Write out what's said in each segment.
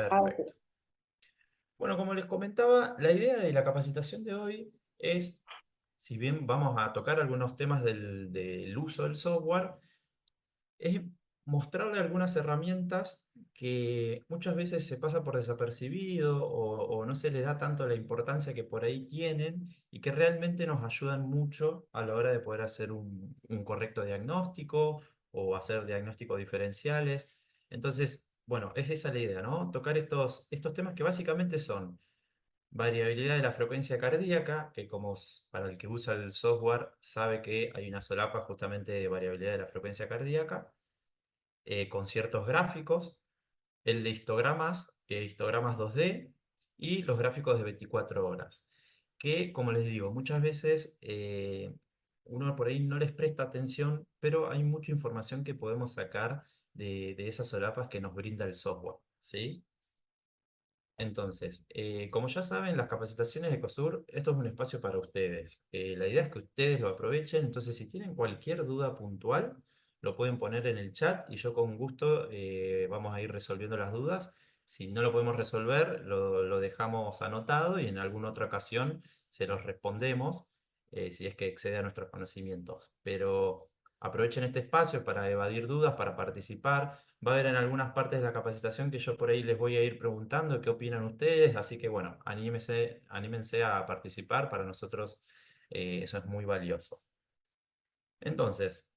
Ok. Perfecto. Bueno, como les comentaba, la idea de la capacitación de hoy es, si bien vamos a tocar algunos temas del uso del software, es mostrarle algunas herramientas que muchas veces se pasa por desapercibido o no se les da tanto la importancia que por ahí tienen y que realmente nos ayudan mucho a la hora de poder hacer un correcto diagnóstico o hacer diagnósticos diferenciales. Entonces, bueno, es esa la idea, ¿no? Tocar estos temas que básicamente son variabilidad de la frecuencia cardíaca, que para el que usa el software sabe que hay una solapa justamente de variabilidad de la frecuencia cardíaca con ciertos gráficos, el de histogramas, histogramas 2D y los gráficos de 24 horas, que como les digo, muchas veces uno por ahí no les presta atención, pero hay mucha información que podemos sacar de esas solapas que nos brinda el software, ¿sí? Entonces, como ya saben, las capacitaciones de COSUR, esto es un espacio para ustedes. La idea es que ustedes lo aprovechen, entonces si tienen cualquier duda puntual, lo pueden poner en el chat y yo con gusto vamos a ir resolviendo las dudas. Si no lo podemos resolver, lo dejamos anotado y en alguna otra ocasión se los respondemos si es que excede a nuestros conocimientos. Pero aprovechen este espacio para evadir dudas, para participar. Va a haber en algunas partes de la capacitación que yo por ahí les voy a ir preguntando qué opinan ustedes, así que bueno, anímense a participar, para nosotros eso es muy valioso. Entonces,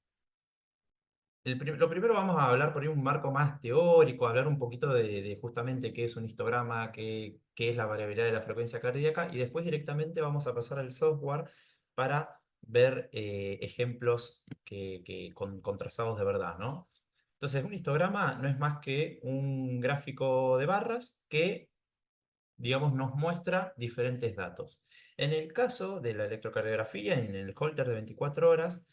lo primero vamos a hablar por ahí un marco más teórico, hablar un poquito de justamente qué es un histograma, qué es la variabilidad de la frecuencia cardíaca, y después directamente vamos a pasar al software para ver ejemplos con trazados de verdad, ¿no? Entonces, un histograma no es más que un gráfico de barras que, digamos, nos muestra diferentes datos. En el caso de la electrocardiografía, en el Holter de 24 horas,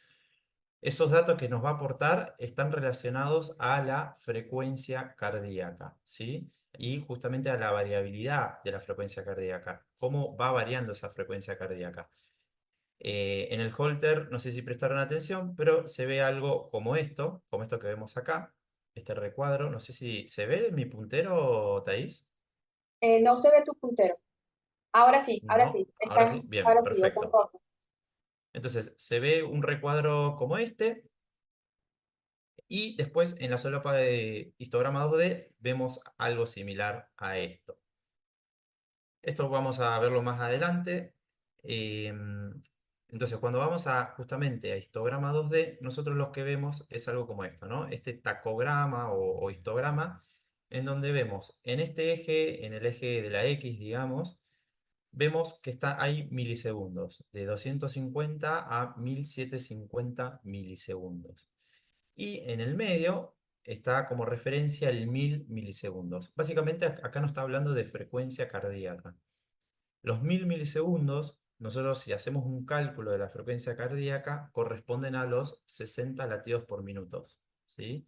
esos datos que nos va a aportar están relacionados a la frecuencia cardíaca, ¿sí? Y justamente a la variabilidad de la frecuencia cardíaca, cómo va variando esa frecuencia cardíaca. En el Holter, no sé si prestaron atención, pero se ve algo como esto que vemos acá, este recuadro. No sé si se ve mi puntero, Thaís. No se ve tu puntero. Ahora sí, ahora sí. No, ahora sí, bien, Ahora sí, está en perfecto. rojo. Entonces, se ve un recuadro como este, y después en la solapa de histograma 2D vemos algo similar a esto. Esto vamos a verlo más adelante. Entonces, cuando vamos justamente a histograma 2D, nosotros lo que vemos es algo como esto, ¿no? Este tacograma o histograma, en donde vemos en este eje, en el eje de la X, digamos, vemos que hay milisegundos, de 250 a 1750 milisegundos. Y en el medio está como referencia el 1000 milisegundos. Básicamente acá nos está hablando de frecuencia cardíaca. Los 1000 milisegundos, nosotros si hacemos un cálculo de la frecuencia cardíaca, corresponden a los 60 latidos por minuto, ¿sí?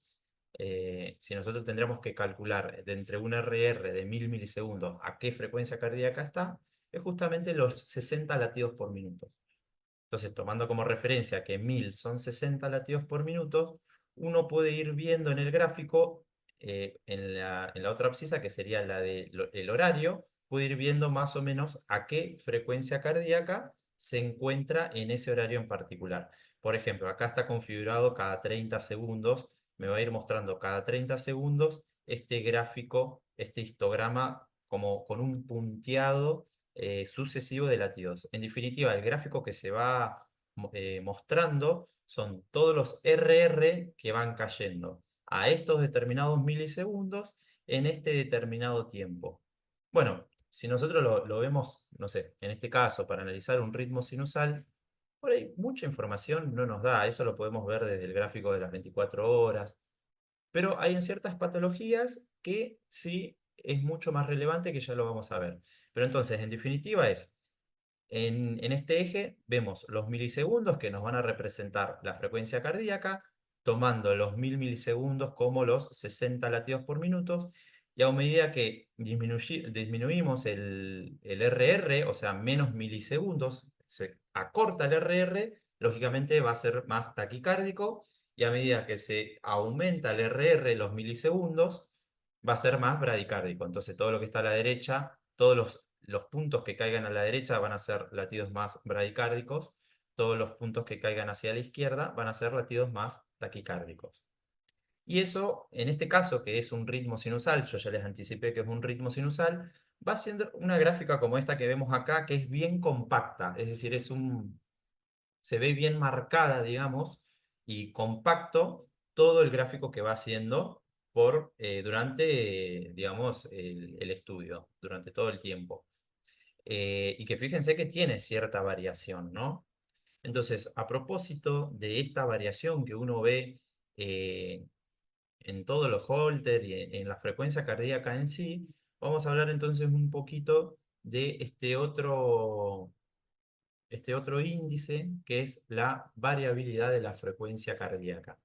Si nosotros tendríamos que calcular de entre un RR de 1000 milisegundos a qué frecuencia cardíaca está, es justamente los 60 latidos por minuto. Entonces, tomando como referencia que 1000 son 60 latidos por minuto, uno puede ir viendo en el gráfico, en la otra abscisa, que sería la del horario, puede ir viendo más o menos a qué frecuencia cardíaca se encuentra en ese horario en particular. Por ejemplo, acá está configurado cada 30 segundos, me va a ir mostrando cada 30 segundos este gráfico, este histograma, como con un punteado sucesivo de latidos. En definitiva, el gráfico que se va mostrando son todos los RR que van cayendo a estos determinados milisegundos en este determinado tiempo. Bueno, si nosotros lo vemos, no sé, en este caso, para analizar un ritmo sinusal, por ahí mucha información no nos da, eso lo podemos ver desde el gráfico de las 24 horas, pero hay en ciertas patologías que sí es mucho más relevante, que ya lo vamos a ver. Pero entonces, en definitiva, en este eje vemos los milisegundos que nos van a representar la frecuencia cardíaca, tomando los 1000 milisegundos como los 60 latidos por minuto, y a medida que disminuimos el RR, o sea, menos milisegundos, se acorta el RR, lógicamente va a ser más taquicárdico, y a medida que se aumenta el RR, los milisegundos, va a ser más bradicárdico. Entonces todo lo que está a la derecha, todos los puntos que caigan a la derecha van a ser latidos más bradicárdicos, todos los puntos que caigan hacia la izquierda van a ser latidos más taquicárdicos. Y eso, en este caso, que es un ritmo sinusal, yo ya les anticipé que es un ritmo sinusal, va siendo una gráfica como esta que vemos acá, que es bien compacta, es decir, se ve bien marcada, digamos, y compacto todo el gráfico que va haciendo durante, digamos, el estudio, durante todo el tiempo. Y que fíjense que tiene cierta variación, ¿no? Entonces, a propósito de esta variación que uno ve eh, en todos los Holter y en la frecuencia cardíaca en sí, vamos a hablar entonces un poquito de este otro índice que es la variabilidad de la frecuencia cardíaca.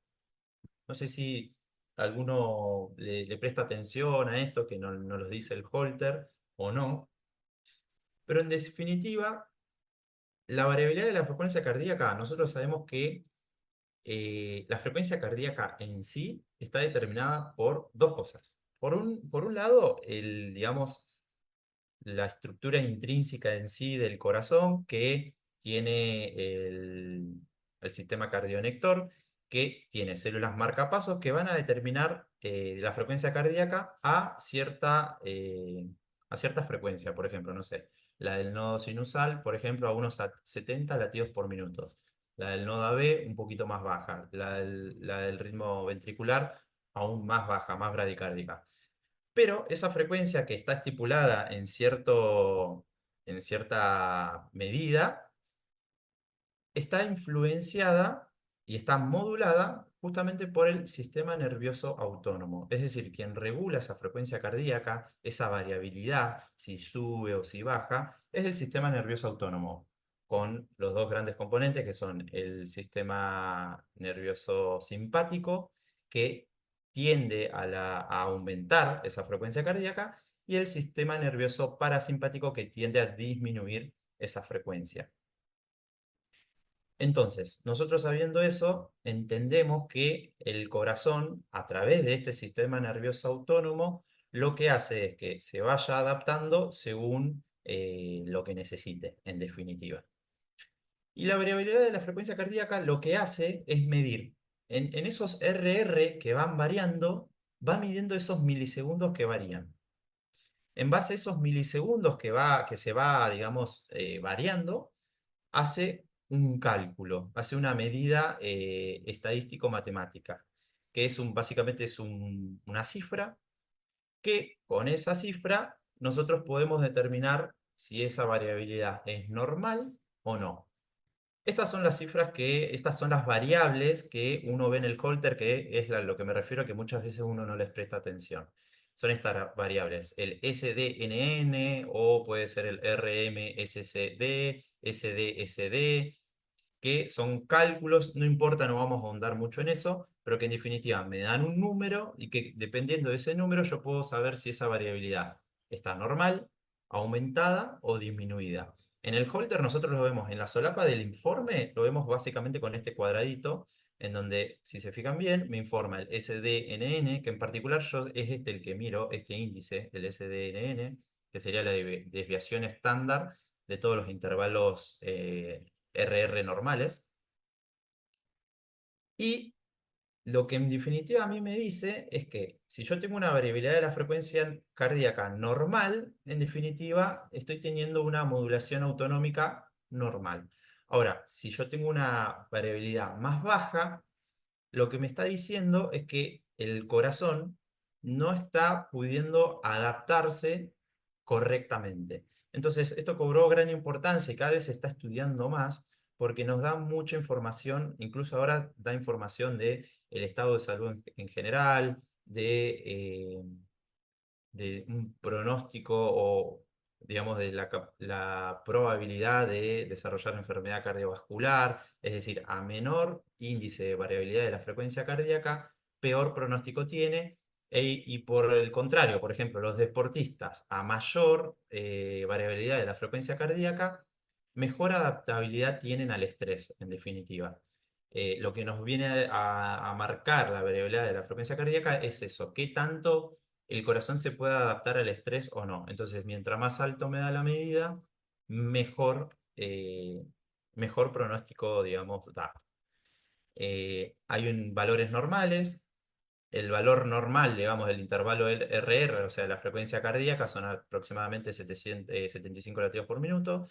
No sé si alguno le presta atención a esto, que no lo dice el Holter o no, pero en definitiva, la variabilidad de la frecuencia cardíaca, nosotros sabemos que la frecuencia cardíaca en sí está determinada por dos cosas. Por un lado, digamos, la estructura intrínseca en sí del corazón que tiene el sistema cardionector, que tiene células marcapasos que van a determinar la frecuencia cardíaca a cierta frecuencia. Por ejemplo, no sé, la del nodo sinusal, por ejemplo, a unos 70 latidos por minuto. La del nodo AB un poquito más baja. La del ritmo ventricular aún más baja, más bradicárdica. Pero esa frecuencia que está estipulada en cierta medida está influenciada y está modulada justamente por el sistema nervioso autónomo. Es decir, quien regula esa frecuencia cardíaca, esa variabilidad, si sube o si baja, es el sistema nervioso autónomo, con los dos grandes componentes que son el sistema nervioso simpático, que tiende a aumentar esa frecuencia cardíaca, y el sistema nervioso parasimpático que tiende a disminuir esa frecuencia. Entonces, nosotros sabiendo eso, entendemos que el corazón, a través de este sistema nervioso autónomo, lo que hace es que se vaya adaptando según lo que necesite, en definitiva. Y la variabilidad de la frecuencia cardíaca lo que hace es medir. En esos RR que van variando, va midiendo esos milisegundos que varían. En base a esos milisegundos que se va, digamos, variando, hace un cálculo, hace una medida estadístico-matemática, que básicamente es una cifra que con esa cifra nosotros podemos determinar si esa variabilidad es normal o no. Estas son las variables que uno ve en el Holter, que es lo que me refiero, que muchas veces uno no les presta atención. Son estas variables, el SDNN o puede ser el RMSCD, SDSD, que son cálculos, no importa, no vamos a ahondar mucho en eso, pero que en definitiva me dan un número y que dependiendo de ese número yo puedo saber si esa variabilidad está normal, aumentada o disminuida. En el holter nosotros lo vemos en la solapa del informe, lo vemos básicamente con este cuadradito, en donde, si se fijan bien, me informa el SDNN, que en particular yo es este el que miro, este índice, el SDNN, que sería la desviación estándar de todos los intervalos RR normales. Y lo que en definitiva a mí me dice es que si yo tengo una variabilidad de la frecuencia cardíaca normal, en definitiva estoy teniendo una modulación autonómica normal. Ahora, si yo tengo una variabilidad más baja, lo que me está diciendo es que el corazón no está pudiendo adaptarse correctamente. Entonces, esto cobró gran importancia y cada vez se está estudiando más porque nos da mucha información, incluso ahora da información de el estado de salud en general, de un pronóstico o, digamos, de la probabilidad de desarrollar enfermedad cardiovascular, es decir, a menor índice de variabilidad de la frecuencia cardíaca, peor pronóstico tiene. Y por el contrario, por ejemplo, los deportistas a mayor variabilidad de la frecuencia cardíaca, mejor adaptabilidad tienen al estrés, en definitiva. Lo que nos viene a marcar la variabilidad de la frecuencia cardíaca es eso, qué tanto el corazón se puede adaptar al estrés o no. Entonces, mientras más alto me da la medida, mejor, mejor pronóstico, digamos, da. Hay valores normales. El valor normal, digamos, del intervalo RR, o sea, la frecuencia cardíaca, son aproximadamente 75 latidos por minuto.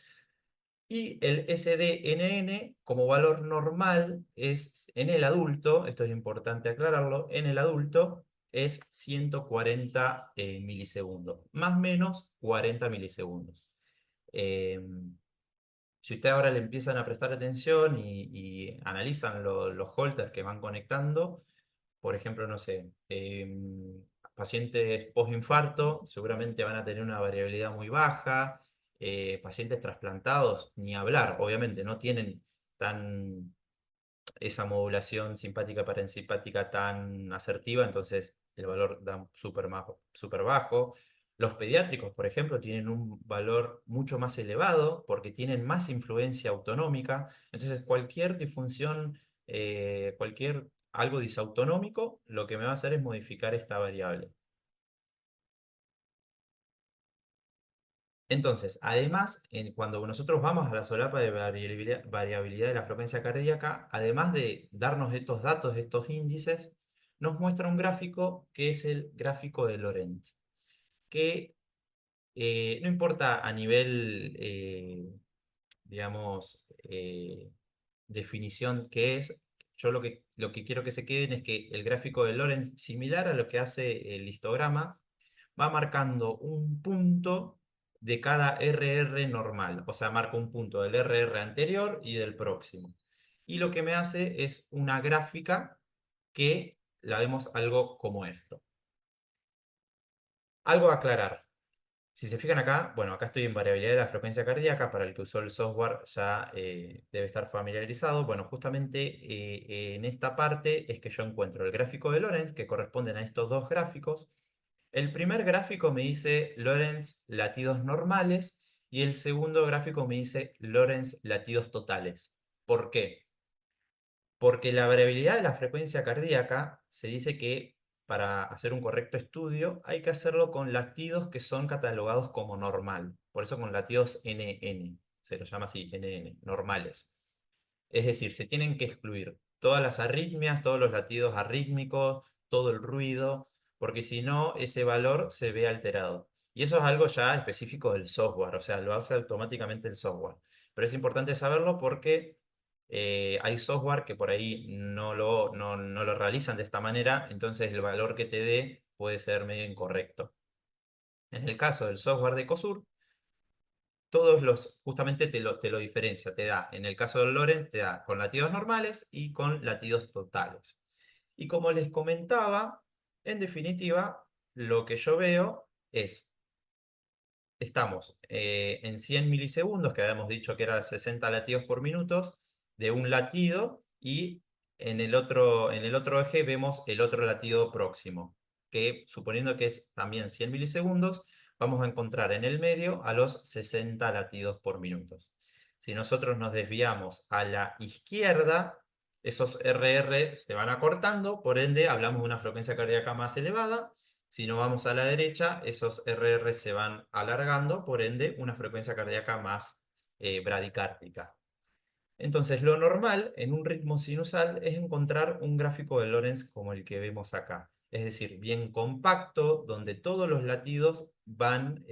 Y el SDNN como valor normal es en el adulto, esto es importante aclararlo, en el adulto es 140 milisegundos, más o menos 40 milisegundos. Eh, si ustedes ahora le empiezan a prestar atención y analizan los holters que van conectando, por ejemplo, no sé, pacientes post-infarto seguramente van a tener una variabilidad muy baja. Pacientes trasplantados, ni hablar, obviamente no tienen tan esa modulación simpática parasimpática tan asertiva, entonces el valor da súper bajo. Los pediátricos, por ejemplo, tienen un valor mucho más elevado porque tienen más influencia autonómica. Entonces, cualquier disfunción, cualquier algo disautonómico, lo que me va a hacer es modificar esta variable. Entonces, además, cuando nosotros vamos a la solapa de variabilidad de la frecuencia cardíaca, además de darnos estos datos, estos índices, nos muestra un gráfico que es el gráfico de Lorentz, que no importa a nivel, digamos, definición que es, yo lo que quiero que se queden es que el gráfico de Lorentz, similar a lo que hace el histograma, va marcando un punto de cada RR normal. O sea, marca un punto del RR anterior y del próximo. Y lo que me hace es una gráfica que la vemos algo como esto. Algo a aclarar. Si se fijan acá, bueno, acá estoy en variabilidad de la frecuencia cardíaca, para el que usó el software ya debe estar familiarizado. Bueno, justamente en esta parte es que yo encuentro el gráfico de Lorentz, que corresponden a estos dos gráficos. El primer gráfico me dice Lorentz latidos normales y el segundo gráfico me dice Lorentz latidos totales. ¿Por qué? Porque la variabilidad de la frecuencia cardíaca se dice que para hacer un correcto estudio hay que hacerlo con latidos que son catalogados como normal. Por eso con latidos NN, se los llama así, NN, normales. Es decir, se tienen que excluir todas las arritmias, todos los latidos arrítmicos, todo el ruido, porque si no, ese valor se ve alterado. Y eso es algo ya específico del software, o sea, lo hace automáticamente el software. Pero es importante saberlo porque hay software que por ahí no lo realizan de esta manera, entonces el valor que te dé puede ser medio incorrecto. En el caso del software de COSUR, justamente te lo diferencia, te da, en el caso del Lorentz, te da con latidos normales y con latidos totales. Y como les comentaba, en definitiva, lo que yo veo es, estamos en 100 milisegundos, que habíamos dicho que era 60 latidos por minuto, de un latido, y en el otro eje vemos el otro latido próximo, que suponiendo que es también 100 milisegundos, vamos a encontrar en el medio a los 60 latidos por minuto. Si nosotros nos desviamos a la izquierda, esos RR se van acortando, por ende hablamos de una frecuencia cardíaca más elevada. Si nos vamos a la derecha, esos RR se van alargando, por ende una frecuencia cardíaca más bradicárdica. Entonces, lo normal en un ritmo sinusal es encontrar un gráfico de Lorentz como el que vemos acá. Es decir, bien compacto, donde todos los latidos van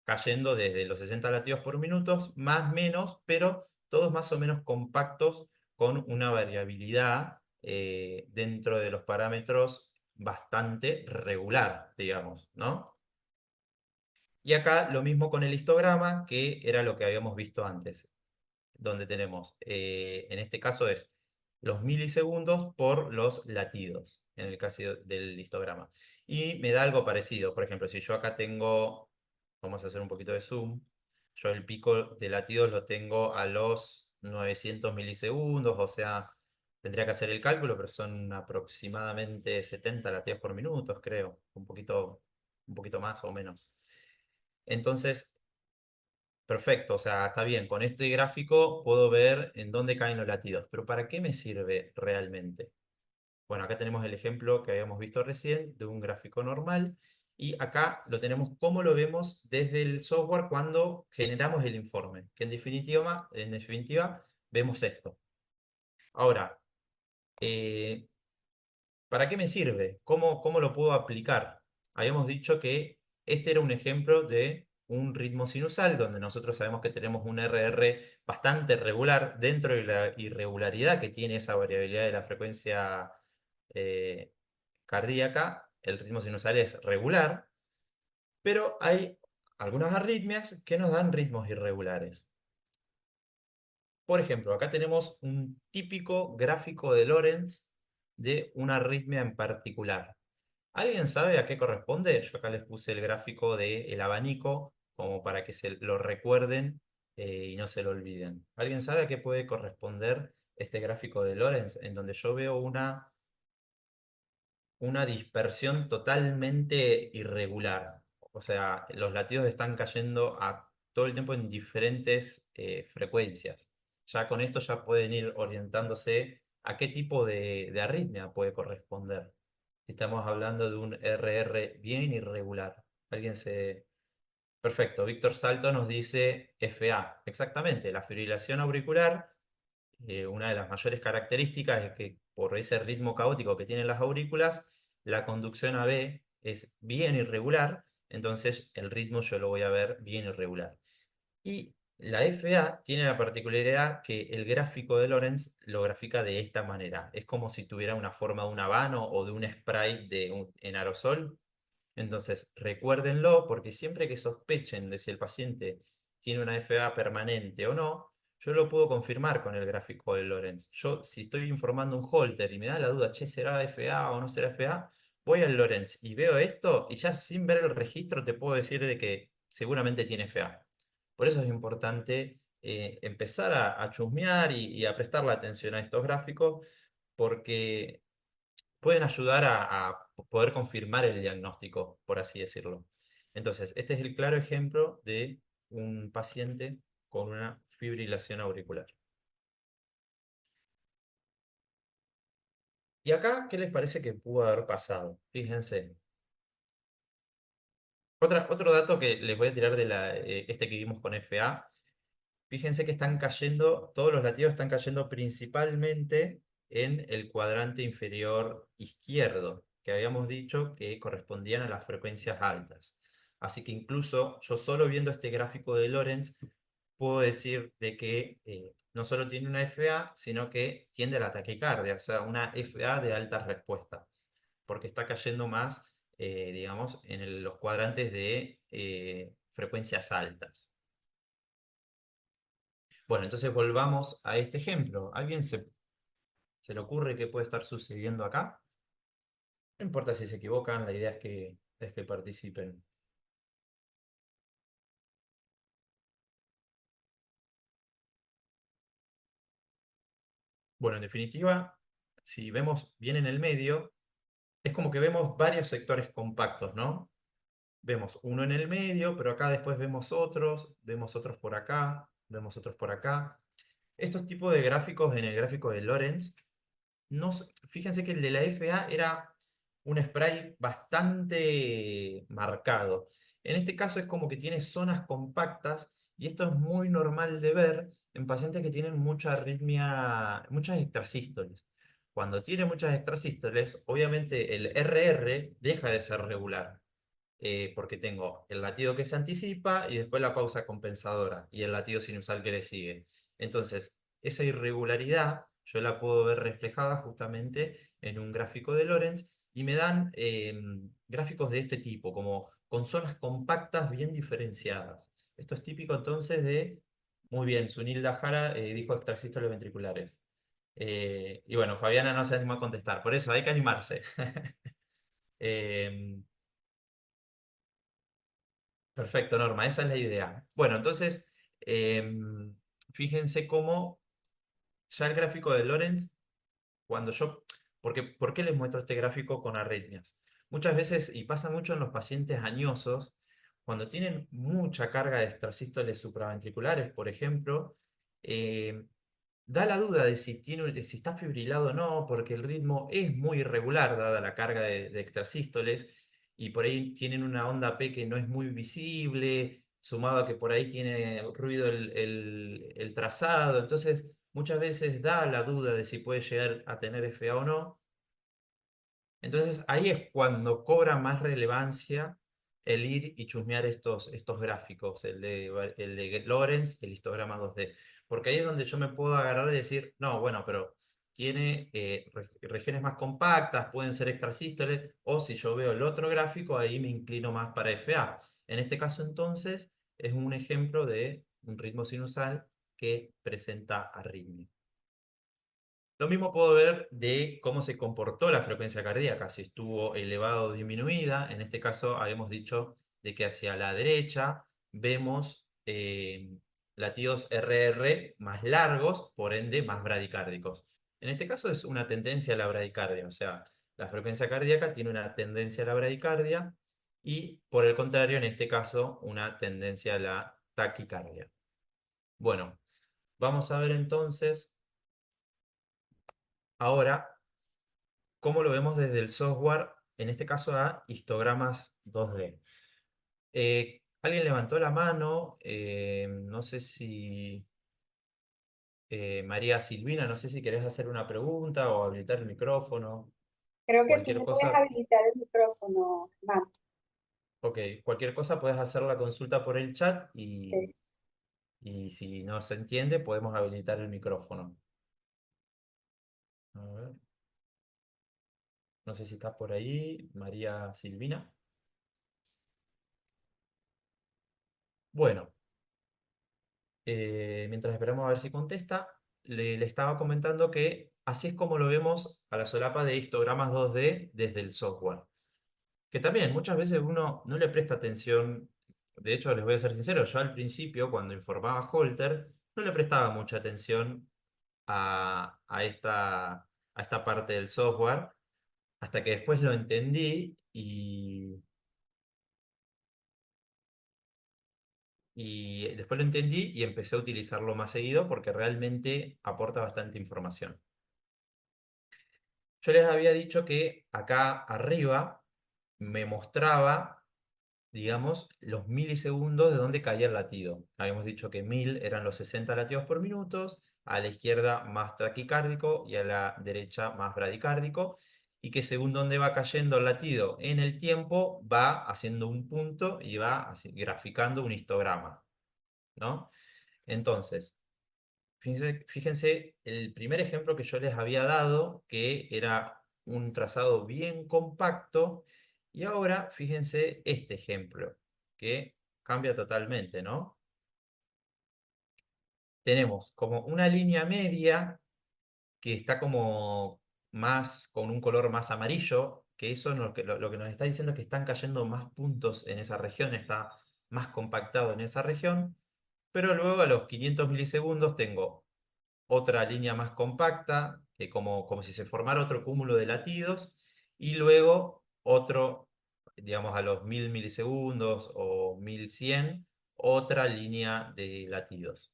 cayendo desde los 60 latidos por minuto, más o menos, pero todos más o menos compactos con una variabilidad dentro de los parámetros bastante regular, digamos, ¿no? Y acá lo mismo con el histograma, que era lo que habíamos visto antes, donde tenemos, en este caso es los milisegundos por los latidos, en el caso del histograma. Y me da algo parecido, por ejemplo, si yo acá tengo, vamos a hacer un poquito de zoom, yo el pico de latidos lo tengo a los 900 milisegundos, o sea, tendría que hacer el cálculo, pero son aproximadamente 70 latidos por minuto, creo, un poquito más o menos. Entonces, perfecto, o sea, está bien. Con este gráfico puedo ver en dónde caen los latidos. Pero ¿para qué me sirve realmente? Bueno, acá tenemos el ejemplo que habíamos visto recién de un gráfico normal. Y acá lo tenemos como lo vemos desde el software cuando generamos el informe, que en definitiva vemos esto. Ahora, eh, ¿para qué me sirve? ¿Cómo lo puedo aplicar? Habíamos dicho que este era un ejemplo de un ritmo sinusal, donde nosotros sabemos que tenemos un RR bastante regular dentro de la irregularidad que tiene esa variabilidad de la frecuencia eh, cardíaca. El ritmo sinusal es regular, pero hay algunas arritmias que nos dan ritmos irregulares. Por ejemplo, acá tenemos un típico gráfico de Lorentz de una arritmia en particular. ¿Alguien sabe a qué corresponde? Yo acá les puse el gráfico del abanico como para que se lo recuerden y no se lo olviden. ¿Alguien sabe a qué puede corresponder este gráfico de Lorentz? En donde yo veo una dispersión totalmente irregular. O sea, los latidos están cayendo todo el tiempo en diferentes frecuencias. Ya con esto ya pueden ir orientándose a qué tipo de arritmia puede corresponder. Estamos hablando de un RR bien irregular. Alguien se... Perfecto, Víctor Salto nos dice FA. Exactamente, la fibrilación auricular, una de las mayores características es que por ese ritmo caótico que tienen las aurículas, la conducción AB es bien irregular, entonces el ritmo yo lo voy a ver bien irregular. Y la FA tiene la particularidad que el gráfico de Lorentz lo grafica de esta manera. Es como si tuviera una forma de un habano o de un spray en aerosol. Entonces, recuérdenlo porque siempre que sospechen de si el paciente tiene una FA permanente o no, yo lo puedo confirmar con el gráfico de Lorentz. Yo, si estoy informando un holter y me da la duda, che, ¿será FA o no será FA? Voy al Lorentz y veo esto y ya sin ver el registro te puedo decir de que seguramente tiene FA. Por eso es importante empezar a chusmear y a prestarle atención a estos gráficos porque pueden ayudar a poder confirmar el diagnóstico, por así decirlo. Entonces, este es el claro ejemplo de un paciente con una fibrilación auricular. ¿Y acá qué les parece que pudo haber pasado? Fíjense. Otro dato que les voy a tirar de este que vimos con FA. Fíjense que están cayendo, todos los latidos están cayendo principalmente en el cuadrante inferior izquierdo, que habíamos dicho que correspondían a las frecuencias altas. Así que incluso yo solo viendo este gráfico de Lorentz puedo decir de que no solo tiene una FA, sino que tiende a la taquicardia, o sea, una FA de alta respuesta, porque está cayendo más, digamos, en los cuadrantes de frecuencias altas. Bueno, entonces volvamos a este ejemplo. ¿A alguien se le ocurre qué puede estar sucediendo acá? No importa si se equivocan, la idea es que participen. Bueno, en definitiva, si vemos bien en el medio, es como que vemos varios sectores compactos, ¿no? Vemos uno en el medio, pero acá después vemos otros por acá, vemos otros por acá. Estos tipos de gráficos en el gráfico de Lorentz fíjense que el de la FA era un spray bastante marcado. En este caso es como que tiene zonas compactas y esto es muy normal de ver en pacientes que tienen mucha arritmia, muchas extrasístoles. Cuando tiene muchas extrasístoles, obviamente el RR deja de ser regular, porque tengo el latido que se anticipa y después la pausa compensadora y el latido sinusal que le sigue. Entonces, esa irregularidad yo la puedo ver reflejada justamente en un gráfico de Lorentz y me dan gráficos de este tipo, como con zonas compactas bien diferenciadas. Esto es típico entonces de, muy bien, Sunil Dajara dijo extrasístoles ventriculares. Y bueno, Fabiana no se animó a contestar, por eso hay que animarse. Em, Perfecto, Norma, esa es la idea. Bueno, entonces, fíjense cómo ya el gráfico de Lorentz, cuando yo, ¿por qué les muestro este gráfico con arritmias? Muchas veces, y pasa mucho en los pacientes añosos, cuando tienen mucha carga de extrasístoles supraventriculares, por ejemplo, eh, da la duda de de si está fibrilado o no, porque el ritmo es muy irregular, dada la carga de extrasístoles, y por ahí tienen una onda P que no es muy visible, sumado a que por ahí tiene ruido el trazado, entonces muchas veces da la duda de si puede llegar a tener FA o no. Entonces ahí es cuando cobra más relevancia el ir y chusmear estos gráficos, el de Lorentz, el histograma 2D. Porque ahí es donde yo me puedo agarrar y decir, no, bueno, pero tiene regiones más compactas, pueden ser extrasístoles, o si yo veo el otro gráfico, ahí me inclino más para FA. En este caso entonces es un ejemplo de un ritmo sinusal que presenta arritmia. Lo mismo puedo ver de cómo se comportó la frecuencia cardíaca, si estuvo elevada o disminuida. En este caso habíamos dicho de que hacia la derecha vemos latidos RR más largos, por ende más bradicárdicos. En este caso es una tendencia a la bradicardia, o sea, la frecuencia cardíaca tiene una tendencia a la bradicardia y por el contrario, en este caso, una tendencia a la taquicardia. Bueno, vamos a ver entonces ahora cómo lo vemos desde el software, en este caso a histogramas 2D. Alguien levantó la mano, no sé si María Silvina, no sé si querés hacer una pregunta o habilitar el micrófono, Creo que tú cualquier me puedes cosa, habilitar el micrófono, Van. ok, cualquier cosa puedes hacer la consulta por el chat Sí. y si no se entiende podemos habilitar el micrófono. A ver, no sé si está por ahí, María Silvina. Bueno. Mientras esperamos a ver si contesta, le estaba comentando que así es como lo vemos a la solapa de histogramas 2D desde el software. Que también muchas veces uno no le presta atención, de hecho les voy a ser sincero, yo al principio cuando informaba a Holter no le prestaba mucha atención a esta parte del software, hasta que después lo entendí y después lo entendí y empecé a utilizarlo más seguido porque realmente aporta bastante información. Yo les había dicho que acá arriba me mostraba, digamos, los milisegundos de donde caía el latido. Habíamos dicho que 1000 eran los 60 latidos por minuto, a la izquierda más taquicárdico y a la derecha más bradicárdico, y que según donde va cayendo el latido en el tiempo, va haciendo un punto y va graficando un histograma, ¿no? Entonces, fíjense, el primer ejemplo que yo les había dado, que era un trazado bien compacto, y ahora fíjense este ejemplo, que cambia totalmente, ¿no? Tenemos como una línea media que está como más, con un color más amarillo, que eso lo que nos está diciendo es que están cayendo más puntos en esa región, está más compactado en esa región, pero luego a los 500 milisegundos tengo otra línea más compacta, como si se formara otro cúmulo de latidos, y luego otro, digamos, a los 1000 milisegundos o 1100, otra línea de latidos.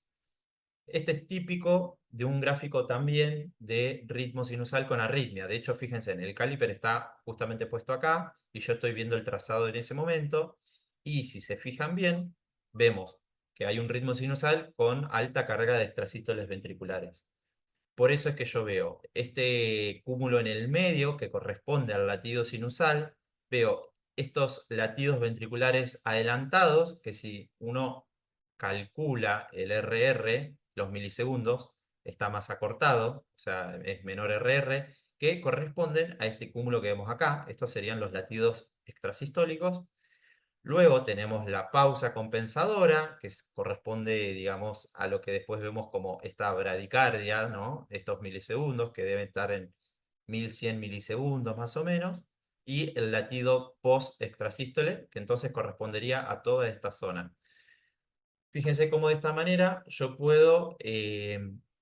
Este es típico de un gráfico también de ritmo sinusal con arritmia. De hecho, fíjense, en el caliper está justamente puesto acá, y yo estoy viendo el trazado en ese momento, y si se fijan bien, vemos que hay un ritmo sinusal con alta carga de extrasístoles ventriculares. Por eso es que yo veo este cúmulo en el medio que corresponde al latido sinusal, veo estos latidos ventriculares adelantados, que si uno calcula el RR, los milisegundos, está más acortado, o sea, es menor RR, que corresponden a este cúmulo que vemos acá. Estos serían los latidos extrasistólicos. Luego tenemos la pausa compensadora, que corresponde, digamos, a lo que después vemos como esta bradicardia, ¿no? Estos milisegundos, que deben estar en 1100 milisegundos más o menos, y el latido post-extrasístole, que entonces correspondería a toda esta zona. Fíjense cómo de esta manera yo puedo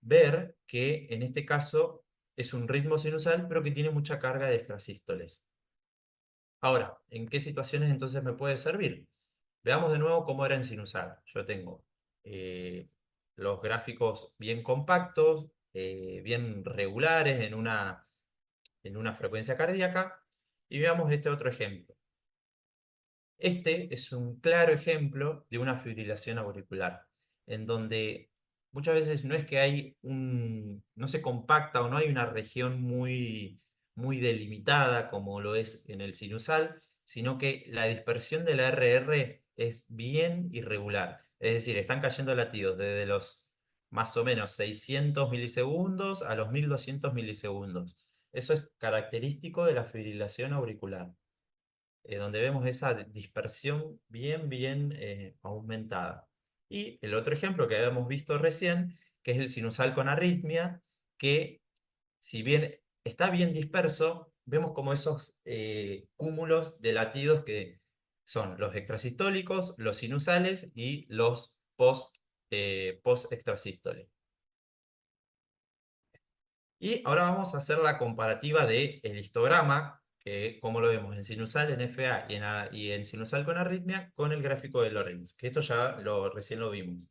ver que en este caso es un ritmo sinusal, pero que tiene mucha carga de extrasístoles. Ahora, ¿en qué situaciones entonces me puede servir? Veamos de nuevo cómo era en sinusal. Yo tengo eh, los gráficos bien compactos, bien regulares en una frecuencia cardíaca. Y veamos este otro ejemplo. Este es un claro ejemplo de una fibrilación auricular, en donde muchas veces no es que no se compacta o no hay una región muy delimitada como lo es en el sinusal, sino que la dispersión de la RR es bien irregular. Es decir, están cayendo latidos desde los más o menos 600 milisegundos a los 1200 milisegundos. Eso es característico de la fibrilación auricular, donde vemos esa dispersión bien aumentada. Y el otro ejemplo que habíamos visto recién, que es el sinusal con arritmia, que si bien está bien disperso, vemos como esos cúmulos de latidos que son los extrasistólicos, los sinusales y los post extrasístole. Y ahora vamos a hacer la comparativa del histograma, que como lo vemos en sinusal, en FA y en sinusal con arritmia, con el gráfico de Lorenz, que esto ya recién lo vimos.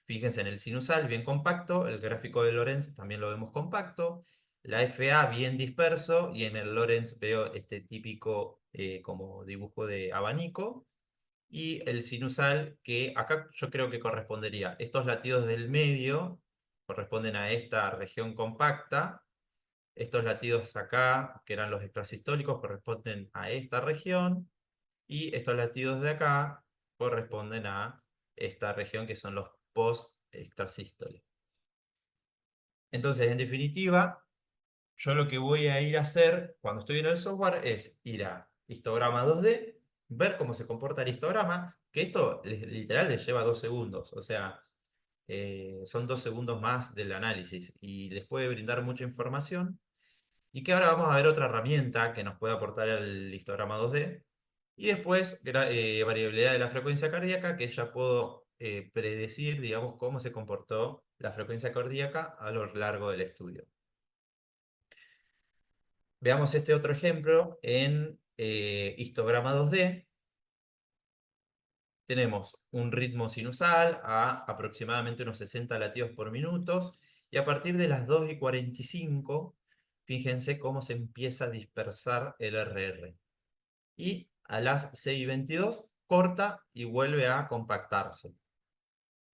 Fíjense en el sinusal bien compacto, el gráfico de Lorenz también lo vemos compacto, la FA bien disperso, y en el Lorenz veo este típico como dibujo de abanico, y el sinusal que acá yo creo que correspondería, estos latidos del medio corresponden a esta región compacta. Estos latidos acá, que eran los extrasistólicos, corresponden a esta región, y estos latidos de acá corresponden a esta región, que son los post-extrasístoles. Entonces, en definitiva, yo lo que voy a ir a hacer cuando estoy en el software es ir a histograma 2D, ver cómo se comporta el histograma, que esto literal les lleva 2 segundos, o sea, son 2 segundos más del análisis y les puede brindar mucha información. Y que ahora vamos a ver otra herramienta que nos puede aportar el histograma 2D. Y después, variabilidad de la frecuencia cardíaca, que ya puedo predecir, digamos, cómo se comportó la frecuencia cardíaca a lo largo del estudio. Veamos este otro ejemplo en histograma 2D. Tenemos un ritmo sinusal a aproximadamente unos 60 latidos por minuto, y a partir de las 2:45, fíjense cómo se empieza a dispersar el RR. Y a las 6:22 corta y vuelve a compactarse.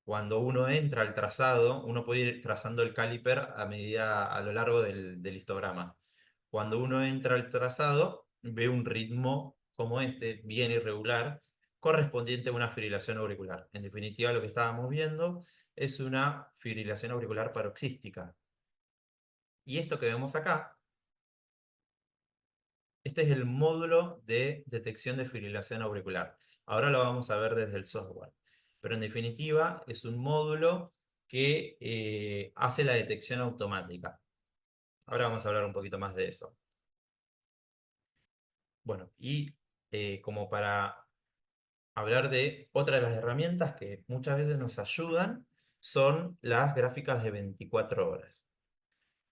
Cuando uno entra al trazado, uno puede ir trazando el caliper a lo largo del histograma. Cuando uno entra al trazado, ve un ritmo como este, bien irregular, correspondiente a una fibrilación auricular. En definitiva, lo que estábamos viendo es una fibrilación auricular paroxística. Y esto que vemos acá, este es el módulo de detección de fibrilación auricular. Ahora lo vamos a ver desde el software. Pero en definitiva es un módulo que hace la detección automática. Ahora vamos a hablar un poquito más de eso. Bueno, y como para hablar de otra de las herramientas que muchas veces nos ayudan, son las gráficas de 24 horas.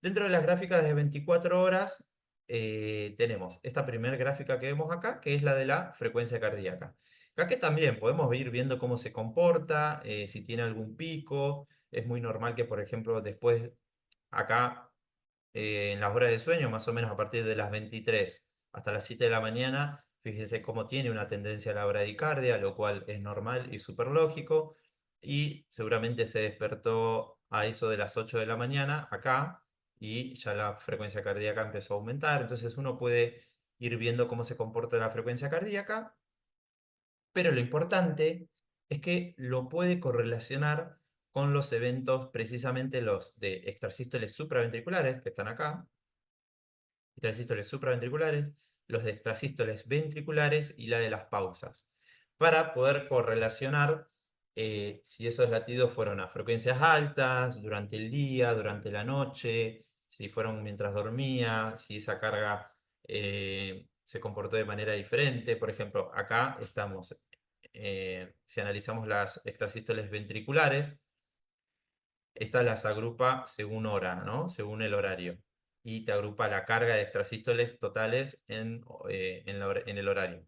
Dentro de las gráficas de 24 horas tenemos esta primera gráfica que vemos acá, que es la de la frecuencia cardíaca. Acá que también podemos ir viendo cómo se comporta, si tiene algún pico. Es muy normal que, por ejemplo, después acá en las horas de sueño, más o menos a partir de las 23 hasta las 7 de la mañana, fíjese cómo tiene una tendencia a la bradicardia, lo cual es normal y súper lógico. Y seguramente se despertó a eso de las 8 de la mañana acá, y ya la frecuencia cardíaca empezó a aumentar. Entonces uno puede ir viendo cómo se comporta la frecuencia cardíaca, pero lo importante es que lo puede correlacionar con los eventos, precisamente los de extrasístoles supraventriculares, que están acá, extrasístoles supraventriculares, los de extrasístoles ventriculares y la de las pausas, para poder correlacionar si esos latidos fueron a frecuencias altas, durante el día, durante la noche, si fueron mientras dormía, si esa carga se comportó de manera diferente. Por ejemplo, acá estamos, si analizamos las extrasístoles ventriculares, esta las agrupa según hora, ¿no? Según el horario. Y te agrupa la carga de extrasístoles totales en el horario.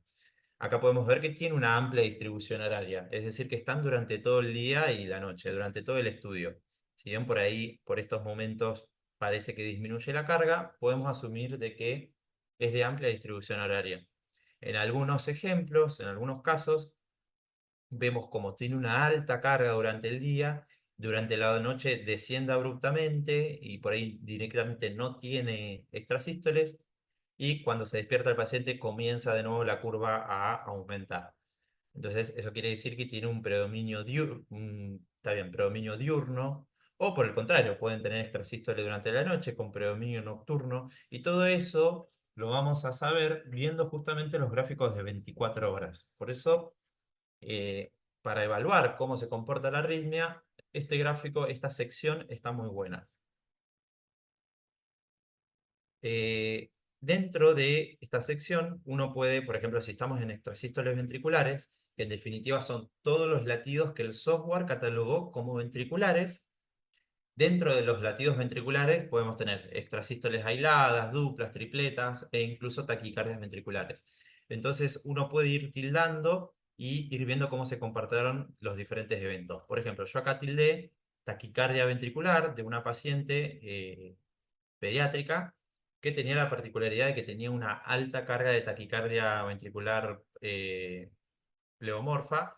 Acá podemos ver que tiene una amplia distribución horaria, es decir, que están durante todo el día y la noche, durante todo el estudio. Si bien por ahí, por estos momentos, parece que disminuye la carga, podemos asumir de que es de amplia distribución horaria. En algunos ejemplos, en algunos casos, vemos como tiene una alta carga durante el día, durante la noche desciende abruptamente y por ahí directamente no tiene extrasístoles, y cuando se despierta el paciente comienza de nuevo la curva a aumentar. Entonces, eso quiere decir que tiene un predominio está bien, predominio diurno, o por el contrario, pueden tener extrasístole durante la noche con predominio nocturno, y todo eso lo vamos a saber viendo justamente los gráficos de 24 horas. Por eso, eh, para evaluar cómo se comporta la arritmia, este gráfico, esta sección está muy buena. Eh, Dentro de esta sección, uno puede, por ejemplo, si estamos en extrasístoles ventriculares, que en definitiva son todos los latidos que el software catalogó como ventriculares. Dentro de los latidos ventriculares podemos tener extrasístoles aisladas, duplas, tripletas e incluso taquicardias ventriculares. Entonces uno puede ir tildando y ir viendo cómo se comportaron los diferentes eventos. Por ejemplo, yo acá tildé taquicardia ventricular de una paciente pediátrica que tenía la particularidad de que tenía una alta carga de taquicardia ventricular pleomorfa,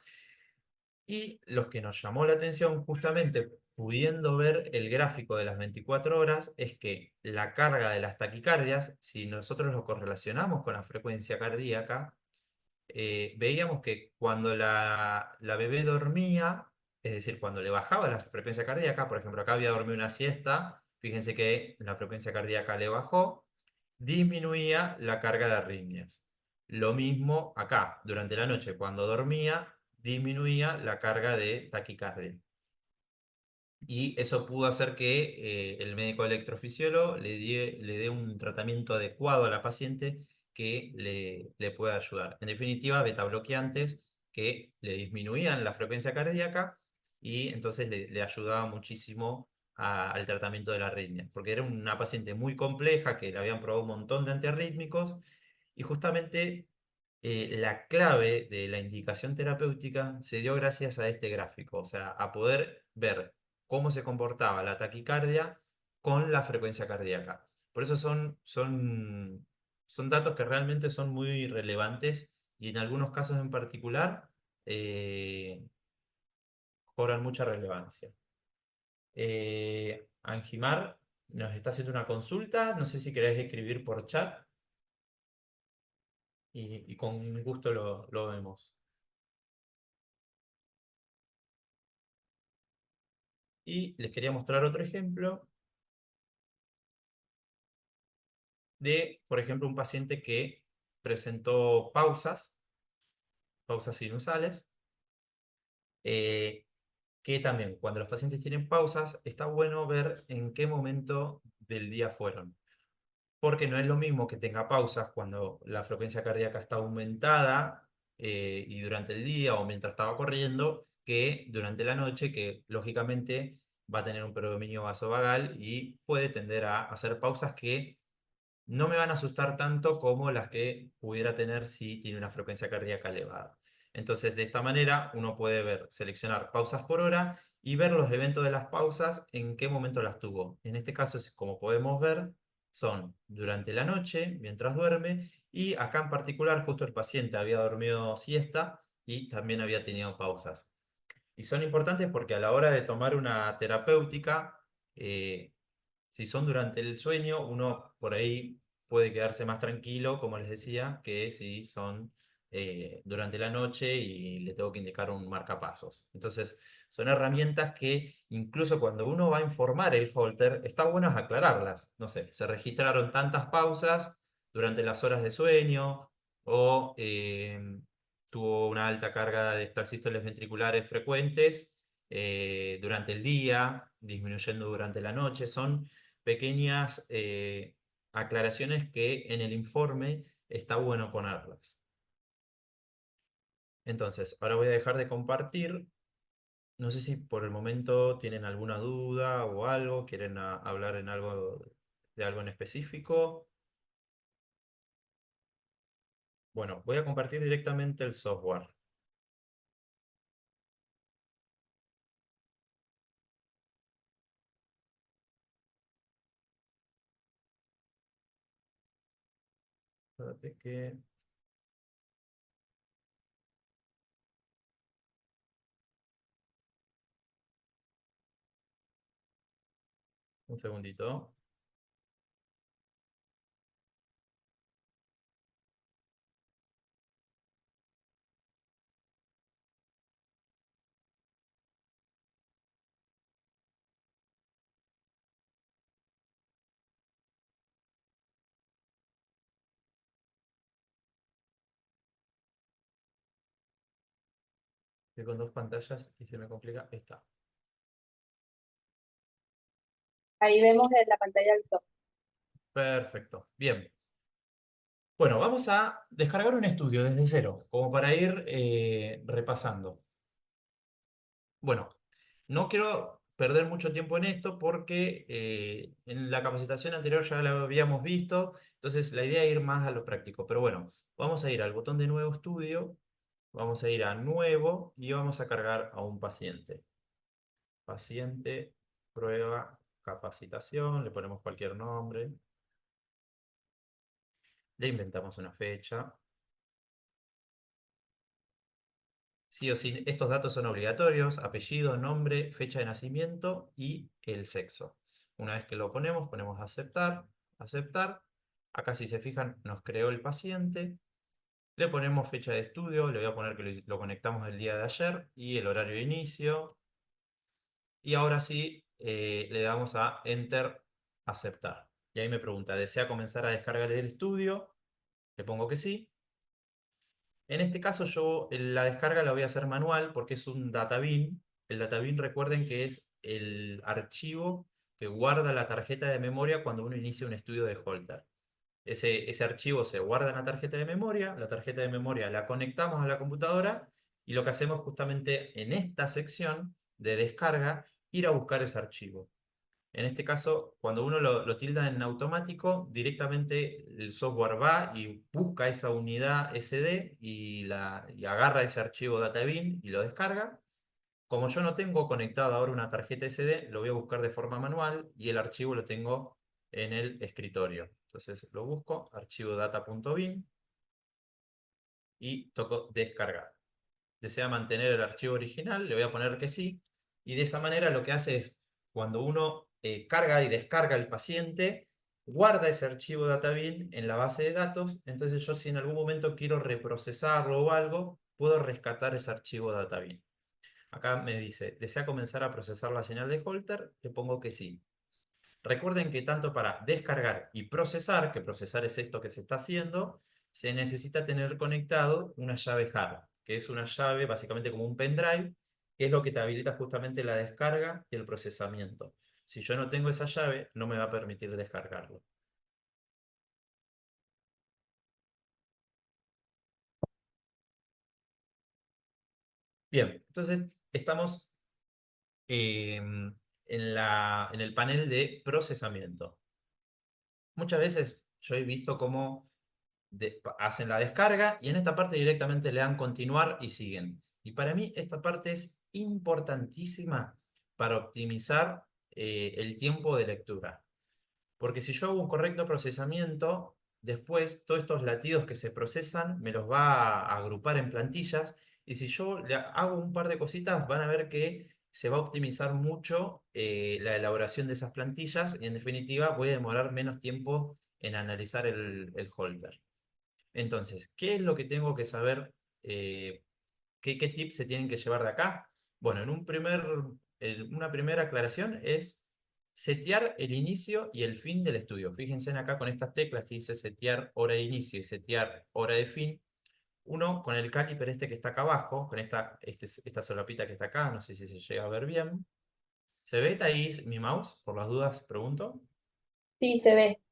y los que nos llamó la atención justamente pudiendo ver el gráfico de las 24 horas es que la carga de las taquicardias, si nosotros lo correlacionamos con la frecuencia cardíaca, veíamos que cuando la bebé dormía, es decir, cuando le bajaba la frecuencia cardíaca, por ejemplo, acá había dormido una siesta, fíjense que la frecuencia cardíaca le bajó, disminuía la carga de arritmias. Lo mismo acá, durante la noche, cuando dormía, disminuía la carga de taquicardia. Y eso pudo hacer que el médico electrofisiólogo le dé un tratamiento adecuado a la paciente que le pueda ayudar. En definitiva, beta bloqueantes que le disminuían la frecuencia cardíaca y entonces le ayudaba muchísimo al tratamiento de la arritmia, porque era una paciente muy compleja que le habían probado un montón de antiarrítmicos, y justamente la clave de la indicación terapéutica se dio gracias a este gráfico, o sea, a poder ver cómo se comportaba la taquicardia con la frecuencia cardíaca. Por eso son datos que realmente son muy relevantes y en algunos casos en particular eh, cobran mucha relevancia. Angimar nos está haciendo una consulta, no sé si querés escribir por chat y con gusto lo vemos. Y les quería mostrar otro ejemplo de, por ejemplo, un paciente que presentó pausas sinusales, eh, que también cuando los pacientes tienen pausas, está bueno ver en qué momento del día fueron. Porque no es lo mismo que tenga pausas cuando la frecuencia cardíaca está aumentada y durante el día o mientras estaba corriendo, que durante la noche, que lógicamente va a tener un predominio vasovagal y puede tender a hacer pausas que no me van a asustar tanto como las que pudiera tener si tiene una frecuencia cardíaca elevada. Entonces, de esta manera, uno puede ver, seleccionar pausas por hora y ver los eventos de las pausas, en qué momento las tuvo. En este caso, como podemos ver, son durante la noche, mientras duerme, y acá en particular, justo el paciente había dormido siesta y también había tenido pausas. Y son importantes porque a la hora de tomar una terapéutica, si son durante el sueño, uno por ahí puede quedarse más tranquilo, como les decía, que si son durante la noche y le tengo que indicar un marcapasos. Entonces, son herramientas que incluso cuando uno va a informar el holter, está bueno aclararlas. No sé, se registraron tantas pausas durante las horas de sueño o tuvo una alta carga de extrasístoles ventriculares frecuentes durante el día, disminuyendo durante la noche. Son pequeñas aclaraciones que en el informe está bueno ponerlas. Entonces, ahora voy a dejar de compartir. No sé si por el momento tienen alguna duda o algo, quieren hablar en algo de algo en específico. Bueno, voy a compartir directamente el software. Espérate que... Un segundito. Estoy con dos pantallas y se me complica esta. Ahí vemos en la pantalla del top. Perfecto. Bien. Bueno, vamos a descargar un estudio desde cero, como para ir repasando. Bueno, no quiero perder mucho tiempo en esto porque en la capacitación anterior ya la habíamos visto, entonces la idea es ir más a lo práctico. Pero bueno, vamos a ir al botón de nuevo estudio, vamos a ir a nuevo y vamos a cargar a un paciente. Paciente, prueba, capacitación, le ponemos cualquier nombre, le inventamos una fecha. Sí o sí, estos datos son obligatorios: apellido, nombre, fecha de nacimiento y el sexo. Una vez que lo ponemos, ponemos aceptar, aceptar. Acá, si se fijan, nos creó el paciente. Le ponemos fecha de estudio, le voy a poner que lo conectamos el día de ayer y el horario de inicio. Y ahora sí, le damos a Enter, aceptar. Y ahí me pregunta, ¿desea comenzar a descargar el estudio? Le pongo que sí. En este caso yo la descarga la voy a hacer manual porque es un databin. El databin, recuerden que es el archivo que guarda la tarjeta de memoria cuando uno inicia un estudio de Holter. Ese archivo se guarda en la tarjeta de memoria la conectamos a la computadora y lo que hacemos justamente en esta sección de descarga, ir a buscar ese archivo. En este caso, cuando uno lo tilda en automático, directamente el software va y busca esa unidad SD y agarra ese archivo databin y lo descarga. Como yo no tengo conectado ahora una tarjeta SD, lo voy a buscar de forma manual y el archivo lo tengo en el escritorio. Entonces lo busco, archivo data.bin, y toco descargar. ¿Desea mantener el archivo original? Le voy a poner que sí. Y de esa manera lo que hace es, cuando uno carga y descarga el paciente, guarda ese archivo databin en la base de datos. Entonces yo, si en algún momento quiero reprocesarlo o algo, puedo rescatar ese archivo databin. Acá me dice, ¿desea comenzar a procesar la señal de Holter? Le pongo que sí. Recuerden que tanto para descargar y procesar, que procesar es esto que se está haciendo, se necesita tener conectado una llave hard, que es una llave básicamente como un pendrive, que es lo que te habilita justamente la descarga y el procesamiento. Si yo no tengo esa llave, no me va a permitir descargarlo. Bien, entonces estamos en el panel de procesamiento. Muchas veces yo he visto cómo hacen la descarga y en esta parte directamente le dan continuar y siguen. Y para mí esta parte es importantísima para optimizar el tiempo de lectura. Porque si yo hago un correcto procesamiento, después todos estos latidos que se procesan me los va a agrupar en plantillas. Y si yo le hago un par de cositas, van a ver que se va a optimizar mucho la elaboración de esas plantillas y en definitiva voy a demorar menos tiempo en analizar el holder. Entonces, ¿qué es lo que tengo que saber? ¿Qué tips se tienen que llevar de acá? Bueno, en una primera aclaración es setear el inicio y el fin del estudio. Fíjense en acá con estas teclas que dice setear hora de inicio y setear hora de fin. Uno con el caliper este que está acá abajo, con esta solapita que está acá, no sé si se llega a ver bien. ¿Se ve ahí mi mouse? Por las dudas, pregunto. Sí, se ve.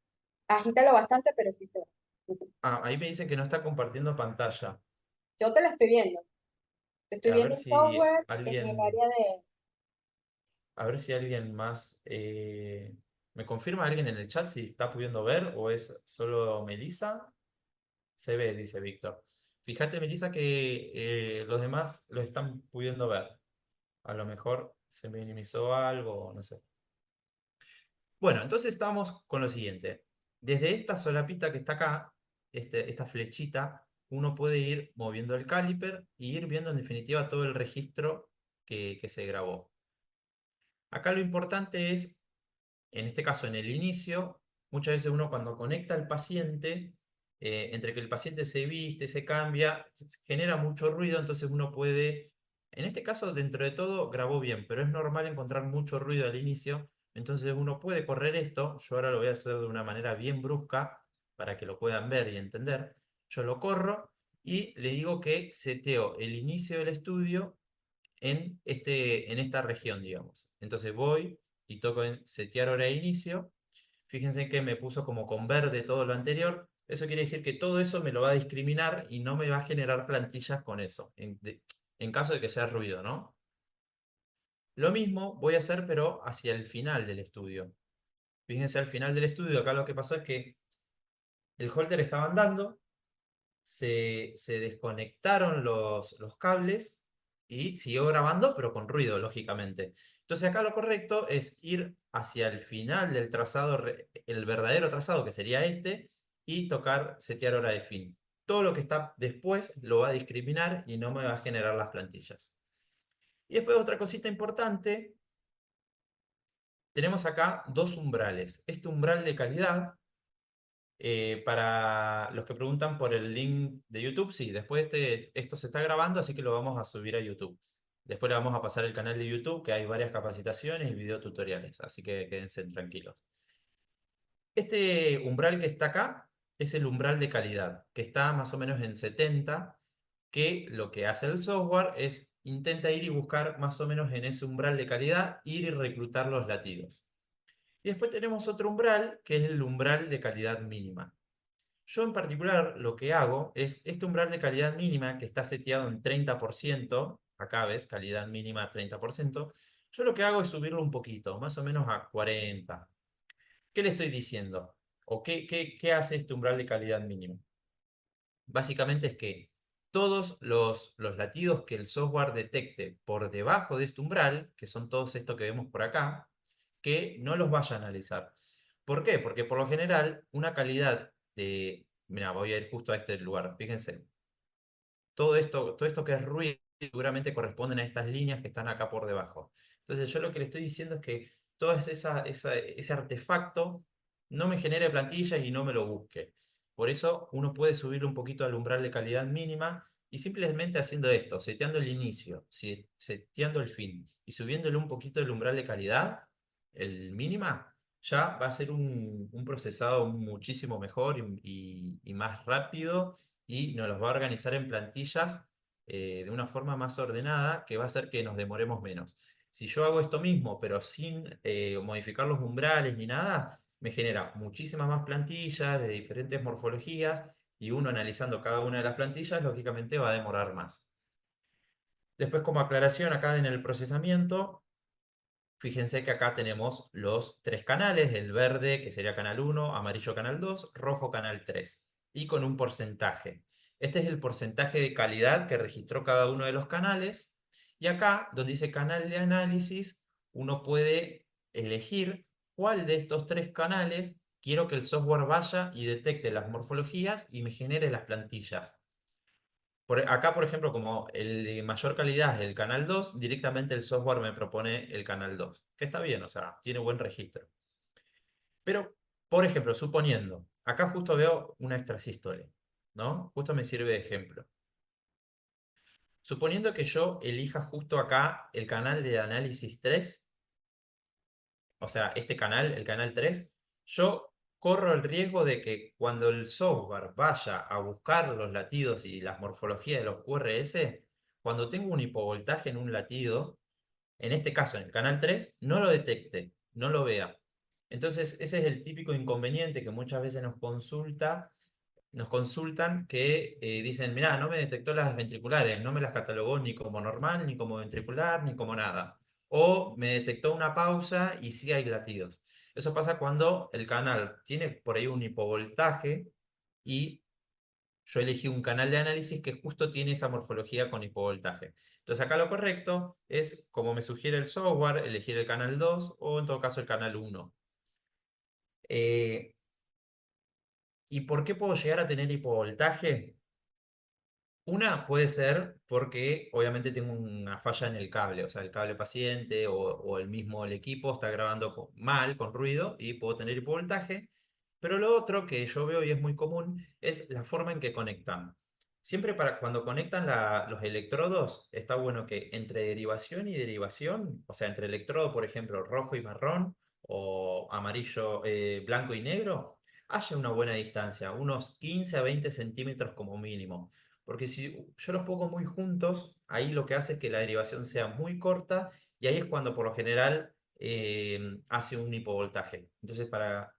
Agítalo bastante, pero sí se ve. Ah, ahí me dicen que no está compartiendo pantalla. Yo te la estoy viendo. Te estoy A viendo ver el si software en el alguien área de... A ver si alguien más me confirma alguien en el chat si está pudiendo ver o es solo Melissa. Se ve, dice Víctor. Fíjate, Melissa, que los demás lo están pudiendo ver. A lo mejor se minimizó algo, no sé. Bueno, entonces estamos con lo siguiente. Desde esta solapita que está acá, esta flechita, uno puede ir moviendo el caliper y ir viendo en definitiva todo el registro que se grabó. Acá lo importante es, en este caso en el inicio, muchas veces uno cuando conecta al paciente, entre que el paciente se viste, se cambia, genera mucho ruido, entonces uno puede, en este caso dentro de todo grabó bien, pero es normal encontrar mucho ruido al inicio, entonces uno puede correr esto, yo ahora lo voy a hacer de una manera bien brusca para que lo puedan ver y entender, yo lo corro y le digo que seteo el inicio del estudio en esta región, digamos. Entonces voy y toco en setear hora de inicio. Fíjense que me puso como con verde todo lo anterior. Eso quiere decir que todo eso me lo va a discriminar y no me va a generar plantillas con eso, en caso de que sea ruido, ¿no? Lo mismo voy a hacer, pero hacia el final del estudio. Fíjense al final del estudio, acá lo que pasó es que el holter estaba andando, se desconectaron los cables y siguió grabando, pero con ruido, lógicamente. Entonces acá lo correcto es ir hacia el final del trazado, el verdadero trazado, que sería este, y tocar setear hora de fin. Todo lo que está después lo va a discriminar y no me va a generar las plantillas. Y después otra cosita importante, tenemos acá dos umbrales. Este umbral de calidad para los que preguntan por el link de YouTube, sí, después esto se está grabando, así que lo vamos a subir a YouTube. Después le vamos a pasar el canal de YouTube, que hay varias capacitaciones y videotutoriales, así que quédense tranquilos. Este umbral que está acá es el umbral de calidad, que está más o menos en 70, que lo que hace el software es intenta ir y buscar más o menos en ese umbral de calidad, ir y reclutar los latidos. Y después tenemos otro umbral, que es el umbral de calidad mínima. Yo en particular lo que hago es este umbral de calidad mínima que está seteado en 30%, acá ves, calidad mínima 30%, yo lo que hago es subirlo un poquito, más o menos a 40. ¿Qué le estoy diciendo? ¿O qué hace este umbral de calidad mínima? Básicamente es que todos los latidos que el software detecte por debajo de este umbral, que son todos estos que vemos por acá, que no los vaya a analizar. ¿Por qué? Porque por lo general una calidad de... Mira, voy a ir justo a este lugar, fíjense. Todo esto que es ruido seguramente corresponden a estas líneas que están acá por debajo. Entonces yo lo que le estoy diciendo es que todo ese artefacto no me genere plantillas y no me lo busque. Por eso uno puede subirle un poquito al umbral de calidad mínima y simplemente haciendo esto, seteando el inicio, seteando el fin y subiéndole un poquito el umbral de calidad, el mínima, ya va a ser un procesado muchísimo mejor y más rápido y nos los va a organizar en plantillas de una forma más ordenada que va a hacer que nos demoremos menos. Si yo hago esto mismo, pero sin modificar los umbrales ni nada, me genera muchísimas más plantillas de diferentes morfologías y uno analizando cada una de las plantillas, lógicamente va a demorar más. Después, como aclaración, acá en el procesamiento, fíjense que acá tenemos los tres canales, el verde que sería canal 1, amarillo canal 2, rojo canal 3, y con un porcentaje. Este es el porcentaje de calidad que registró cada uno de los canales, y acá, donde dice canal de análisis, uno puede elegir cuál de estos tres canales quiero que el software vaya y detecte las morfologías y me genere las plantillas. Acá, por ejemplo, como el de mayor calidad es el canal 2, directamente el software me propone el canal 2, que está bien, o sea, tiene buen registro. Pero, por ejemplo, suponiendo, acá justo veo una extrasístole, ¿no? Justo me sirve de ejemplo. Suponiendo que yo elija justo acá el canal de análisis 3, o sea, este canal, el canal 3, yo corro el riesgo de que cuando el software vaya a buscar los latidos y las morfologías de los QRS, cuando tengo un hipovoltaje en un latido, en este caso en el canal 3, no lo detecte, no lo vea. Entonces, ese es el típico inconveniente que muchas veces nos consultan que dicen, mirá, no me detectó las ventriculares, no me las catalogó ni como normal, ni como ventricular, ni como nada. O me detectó una pausa y sí hay latidos. Eso pasa cuando el canal tiene por ahí un hipovoltaje y yo elegí un canal de análisis que justo tiene esa morfología con hipovoltaje. Entonces acá lo correcto es, como me sugiere el software, elegir el canal 2 o en todo caso el canal 1. ¿Y por qué puedo llegar a tener hipovoltaje? Una puede ser porque obviamente tengo una falla en el cable, o sea, el cable paciente o el mismo el equipo está grabando mal, con ruido, y puedo tener hipovoltaje. Pero lo otro que yo veo y es muy común es la forma en que conectan. Siempre para cuando conectan los electrodos, está bueno que entre derivación y derivación, o sea, entre electrodo, por ejemplo, rojo y marrón, o amarillo, blanco y negro, haya una buena distancia, unos 15 a 20 centímetros como mínimo. Porque si yo los pongo muy juntos, ahí lo que hace es que la derivación sea muy corta y ahí es cuando por lo general hace un hipovoltaje. Entonces,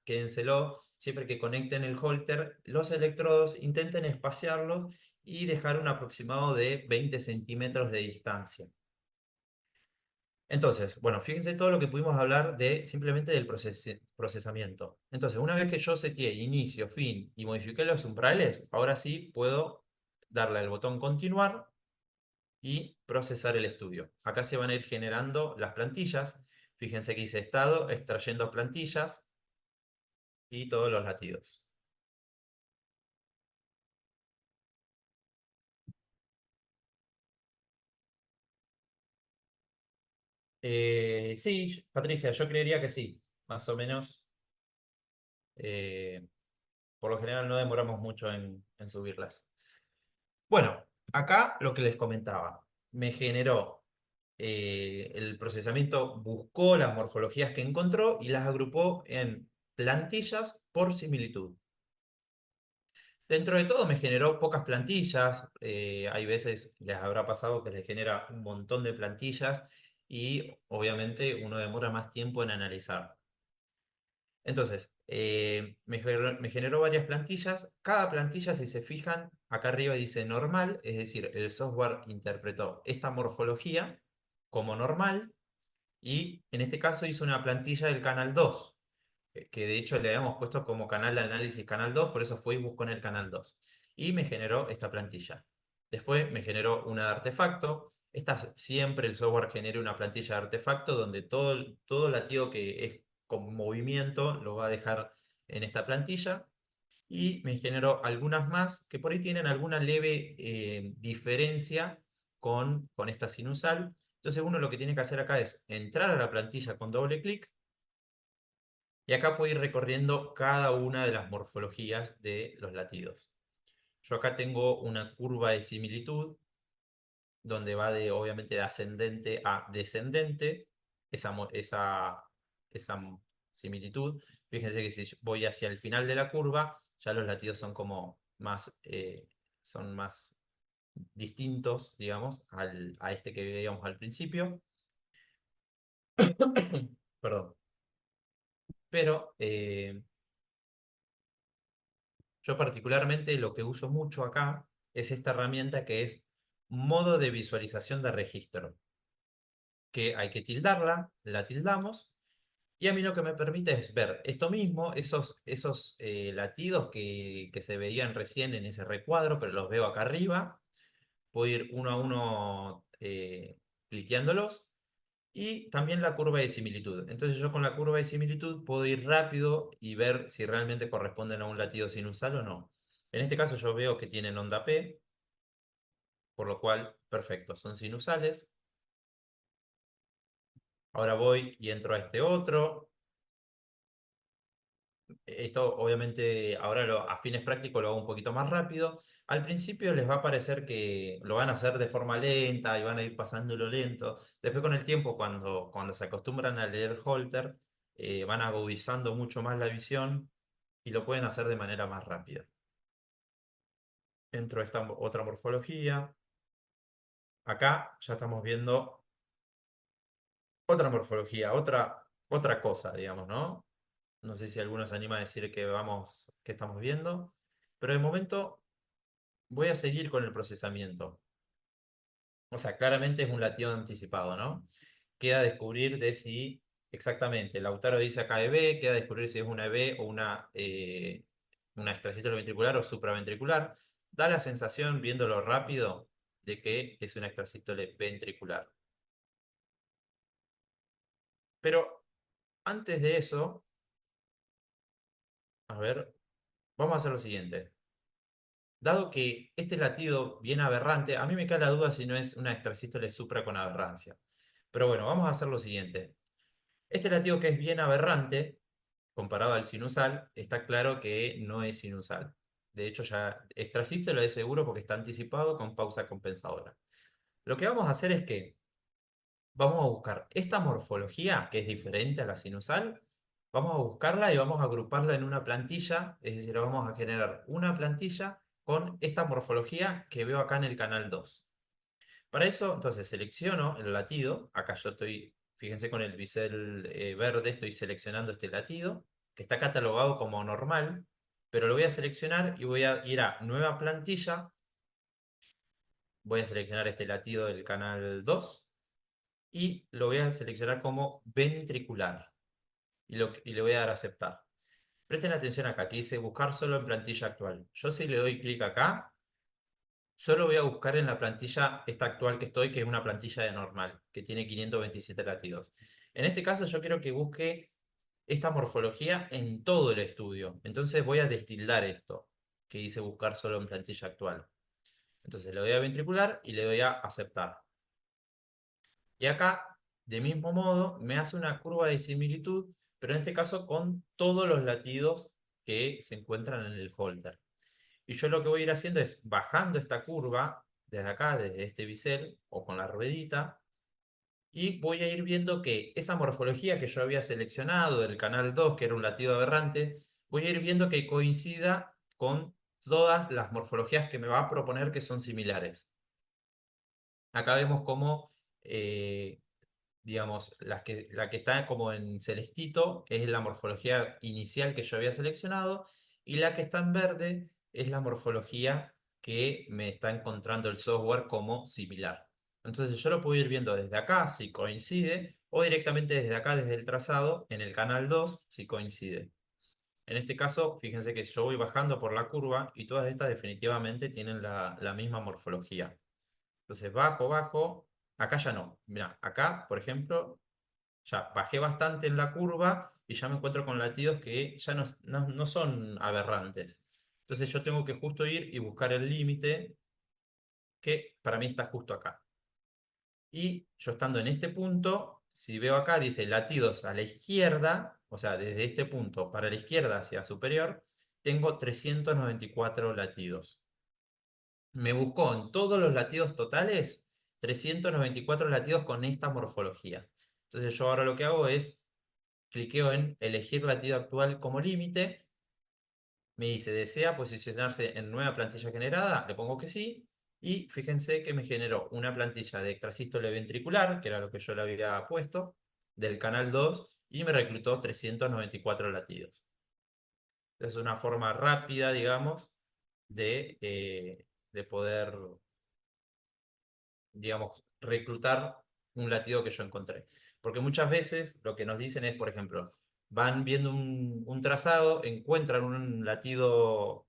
quédenselo, siempre que conecten el holter, los electrodos intenten espaciarlos y dejar un aproximado de 20 centímetros de distancia. Entonces, bueno, fíjense todo lo que pudimos hablar de simplemente del procesamiento. Entonces, una vez que yo seteé inicio, fin y modifiqué los umbrales, ahora sí puedo darle al botón continuar y procesar el estudio. Acá se van a ir generando las plantillas. Fíjense que hice estado, extrayendo plantillas y todos los latidos. Sí, Patricia, yo creería que sí, más o menos. Eh, por lo general no demoramos mucho en subirlas. Bueno, acá lo que les comentaba, me generó el procesamiento, buscó las morfologías que encontró y las agrupó en plantillas por similitud. Dentro de todo me generó pocas plantillas, hay veces les habrá pasado que les genera un montón de plantillas y obviamente uno demora más tiempo en analizar. Entonces, me generó varias plantillas. Cada plantilla, si se fijan, acá arriba dice normal, es decir, el software interpretó esta morfología como normal y en este caso hizo una plantilla del canal 2 que de hecho le habíamos puesto como canal de análisis canal 2, por eso fue y buscó en el canal 2. Y me generó esta plantilla. Después me generó una de artefacto. Siempre el software genera una plantilla de artefacto donde todo latido que es con movimiento lo va a dejar en esta plantilla. Y me generó algunas más que por ahí tienen alguna leve diferencia con esta sinusal. Entonces uno lo que tiene que hacer acá es entrar a la plantilla con doble clic y acá puedo ir recorriendo cada una de las morfologías de los latidos. Yo acá tengo una curva de similitud, donde va obviamente de ascendente a descendente, esa similitud. Fíjense que si voy hacia el final de la curva, ya los latidos son como son más distintos, digamos, a este que veíamos al principio. Perdón. Pero yo particularmente lo que uso mucho acá es esta herramienta que es modo de visualización de registro, que hay que tildarla, la tildamos, y a mí lo que me permite es ver esto mismo, esos latidos que se veían recién en ese recuadro, pero los veo acá arriba, puedo ir uno a uno cliqueándolos, y también la curva de similitud. Entonces yo con la curva de similitud puedo ir rápido y ver si realmente corresponden a un latido sinusal o no. En este caso yo veo que tienen onda P, por lo cual, perfecto, son sinusales. Ahora voy y entro a este otro. Esto obviamente ahora a fines prácticos lo hago un poquito más rápido. Al principio les va a parecer que lo van a hacer de forma lenta y van a ir pasándolo lento. Después con el tiempo, cuando se acostumbran a leer Holter, van agudizando mucho más la visión y lo pueden hacer de manera más rápida. Entro a esta otra morfología. Acá ya estamos viendo otra morfología, otra cosa, digamos, ¿no? No sé si alguno se anima a decir que estamos viendo, pero de momento voy a seguir con el procesamiento. O sea, claramente es un latido anticipado, ¿no? Queda descubrir de si exactamente, Lautaro dice acá EB, queda descubrir si es una EB o una extracístole ventricular o supraventricular. Da la sensación, viéndolo rápido, de que es una extrasístole ventricular. Pero antes de eso, a ver. vamos a hacer lo siguiente. Dado que este latido viene aberrante, a mí me cae la duda si no es una extrasístole supra con aberrancia. Pero bueno, vamos a hacer lo siguiente. Este latido que es bien aberrante, comparado al sinusal, está claro que no es sinusal. De hecho, ya extrasístole es seguro porque está anticipado con pausa compensadora. Lo que vamos a hacer es que vamos a buscar esta morfología, que es diferente a la sinusal, vamos a buscarla y vamos a agruparla en una plantilla, es decir, vamos a generar una plantilla con esta morfología que veo acá en el canal 2. Para eso, entonces, selecciono el latido, acá yo estoy, fíjense con el bisel verde, estoy seleccionando este latido, que está catalogado como normal, pero lo voy a seleccionar y voy a ir a nueva plantilla, voy a seleccionar este latido del canal 2, y lo voy a seleccionar como ventricular y le voy a dar a aceptar. Presten atención acá, que dice buscar solo en plantilla actual. Yo si le doy clic acá, solo voy a buscar en la plantilla esta actual que estoy, que es una plantilla de normal, que tiene 527 latidos. En este caso yo quiero que busque esta morfología en todo el estudio. Entonces voy a destildar esto, que dice buscar solo en plantilla actual. Entonces le doy a ventricular y le doy a aceptar. Y acá, de mismo modo, me hace una curva de similitud, pero en este caso con todos los latidos que se encuentran en el folder. Y yo lo que voy a ir haciendo es bajando esta curva desde acá, desde este bisel o con la ruedita, y voy a ir viendo que esa morfología que yo había seleccionado del canal 2, que era un latido aberrante, voy a ir viendo que coincida con todas las morfologías que me va a proponer que son similares. Acá vemos cómo digamos, la que está como en celestito es la morfología inicial que yo había seleccionado, y la que está en verde es la morfología que me está encontrando el software como similar. Entonces yo lo puedo ir viendo desde acá si coincide, o directamente desde acá, desde el trazado, en el canal 2 si coincide. En este caso, fíjense que yo voy bajando por la curva y todas estas definitivamente tienen la misma morfología. Entonces bajo, bajo, acá ya no. Mira, acá, por ejemplo, ya bajé bastante en la curva y ya me encuentro con latidos que ya no son aberrantes. Entonces yo tengo que justo ir y buscar el límite que para mí está justo acá. Y yo estando en este punto, si veo acá, dice latidos a la izquierda, o sea, desde este punto para la izquierda hacia superior, tengo 394 latidos. Me buscó en todos los latidos totales 394 latidos con esta morfología. Entonces yo ahora lo que hago es cliqueo en elegir latido actual como límite. Me dice, ¿desea posicionarse en nueva plantilla generada? Le pongo que sí. Y fíjense que me generó una plantilla de extrasístole ventricular, que era lo que yo le había puesto, del canal 2, y me reclutó 394 latidos. Es una forma rápida, digamos, de poder, digamos, reclutar un latido que yo encontré. Porque muchas veces lo que nos dicen es, por ejemplo, van viendo un trazado, encuentran un latido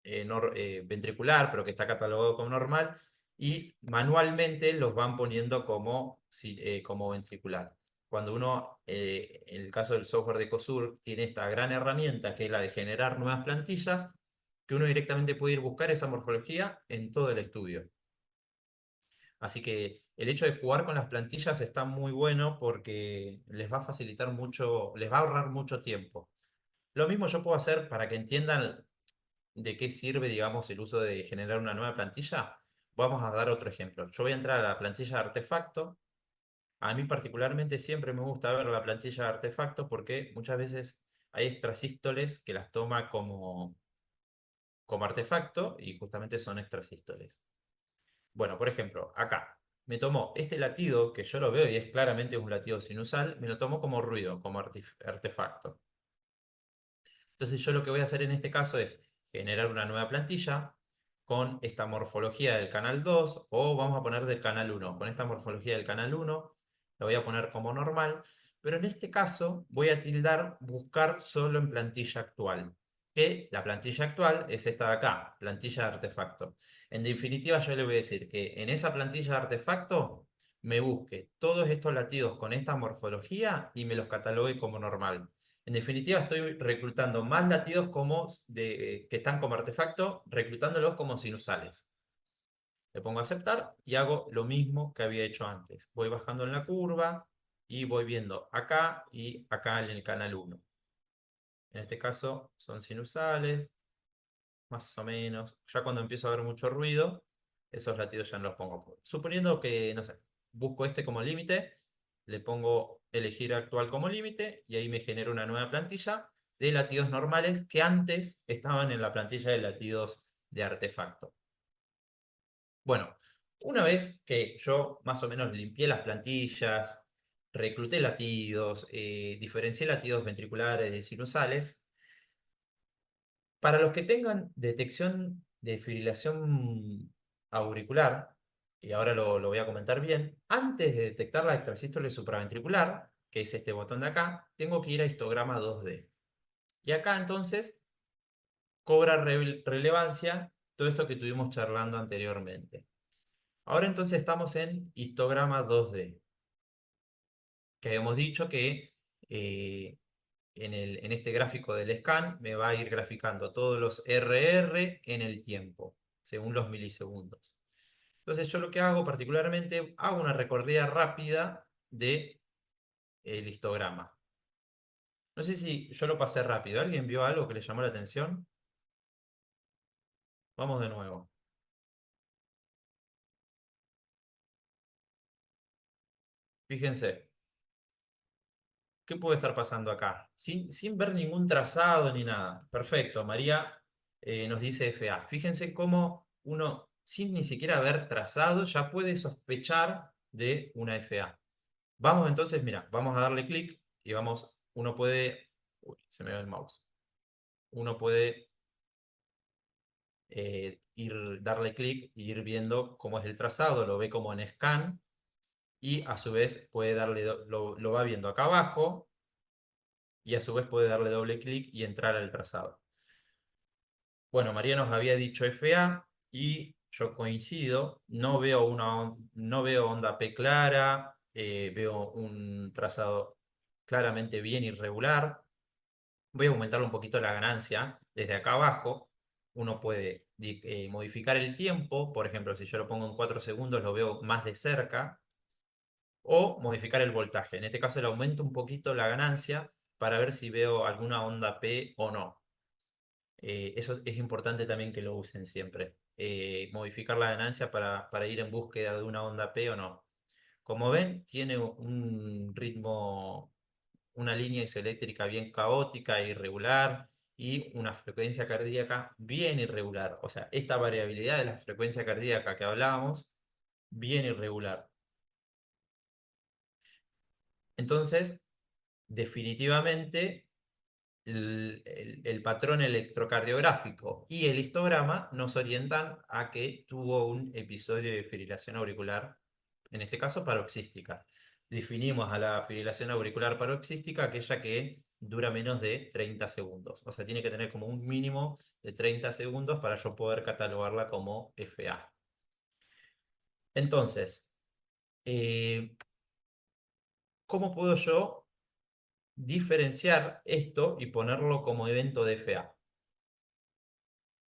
ventricular, pero que está catalogado como normal, y manualmente los van poniendo como, como ventricular. Cuando uno, en el caso del software de COSUR, tiene esta gran herramienta que es la de generar nuevas plantillas, que uno directamente puede ir a buscar esa morfología en todo el estudio. Así que el hecho de jugar con las plantillas está muy bueno porque les va a facilitar mucho, les va a ahorrar mucho tiempo. Lo mismo yo puedo hacer para que entiendan de qué sirve, digamos, el uso de generar una nueva plantilla. Vamos a dar otro ejemplo. Yo voy a entrar a la plantilla de artefacto. A mí particularmente siempre me gusta ver la plantilla de artefacto porque muchas veces hay extrasístoles que las toma como artefacto y justamente son extrasístoles. Bueno, por ejemplo, acá me tomó este latido, que yo lo veo y es claramente un latido sinusal, me lo tomó como ruido, como artefacto. Entonces yo lo que voy a hacer en este caso es generar una nueva plantilla con esta morfología del canal 2, o vamos a poner del canal 1. Con esta morfología del canal 1 la voy a poner como normal, pero en este caso voy a tildar buscar solo en plantilla actual, que la plantilla actual es esta de acá, plantilla de artefacto. En definitiva yo le voy a decir que en esa plantilla de artefacto me busque todos estos latidos con esta morfología y me los catalogue como normal. En definitiva, estoy reclutando más latidos que están como artefacto, reclutándolos como sinusales. Le pongo a aceptar y hago lo mismo que había hecho antes. Voy bajando en la curva y voy viendo acá y acá en el canal 1. En este caso son sinusales, más o menos. Ya cuando empiezo a ver mucho ruido, esos latidos ya no los pongo. Suponiendo que, no sé, busco este como límite, le pongo elegir actual como límite y ahí me genera una nueva plantilla de latidos normales que antes estaban en la plantilla de latidos de artefacto. Bueno, una vez que yo más o menos limpié las plantillas, recluté latidos, diferencié latidos ventriculares de sinusales, para los que tengan detección de fibrilación auricular, y ahora lo voy a comentar bien, antes de detectar la extrasístole supraventricular, que es este botón de acá, tengo que ir a histograma 2D. Y acá entonces cobra relevancia todo esto que estuvimos charlando anteriormente. Ahora entonces estamos en histograma 2D, que habíamos dicho que eh, en este gráfico del scan me va a ir graficando todos los RR en el tiempo, según los milisegundos. Entonces yo lo que hago particularmente, hago una recorrida rápida del histograma. No sé si yo lo pasé rápido. ¿Alguien vio algo que le llamó la atención? Vamos de nuevo. Fíjense. ¿Qué puede estar pasando acá? Sin ver ningún trazado ni nada. Perfecto, María nos dice FA. Fíjense cómo uno, sin ni siquiera ver trazado, ya puede sospechar de una FA. Vamos entonces, mira, vamos a darle clic y vamos, uno puede, uy, se me va el mouse. Uno puede darle clic y ir viendo cómo es el trazado, lo ve como en scan y a su vez puede darle, lo va viendo acá abajo y a su vez puede darle doble clic y entrar al trazado. Bueno, María nos había dicho FA y yo coincido, no veo onda P clara, veo un trazado claramente bien irregular. Voy a aumentar un poquito la ganancia desde acá abajo. Uno puede modificar el tiempo, por ejemplo, si yo lo pongo en 4 segundos lo veo más de cerca, o modificar el voltaje. En este caso le aumento un poquito la ganancia para ver si veo alguna onda P o no. Eso es importante también que lo usen siempre. Modificar la ganancia para ir en búsqueda de una onda P o no. Como ven, tiene un ritmo, una línea isoeléctrica bien caótica e irregular y una frecuencia cardíaca bien irregular. O sea, esta variabilidad de la frecuencia cardíaca que hablábamos, bien irregular. Entonces, definitivamente el patrón electrocardiográfico y el histograma nos orientan a que tuvo un episodio de fibrilación auricular, en este caso paroxística. Definimos a la fibrilación auricular paroxística aquella que dura menos de 30 segundos. O sea, tiene que tener como un mínimo de 30 segundos para yo poder catalogarla como FA. Entonces, eh, ¿cómo puedo yo diferenciar esto y ponerlo como evento de FA?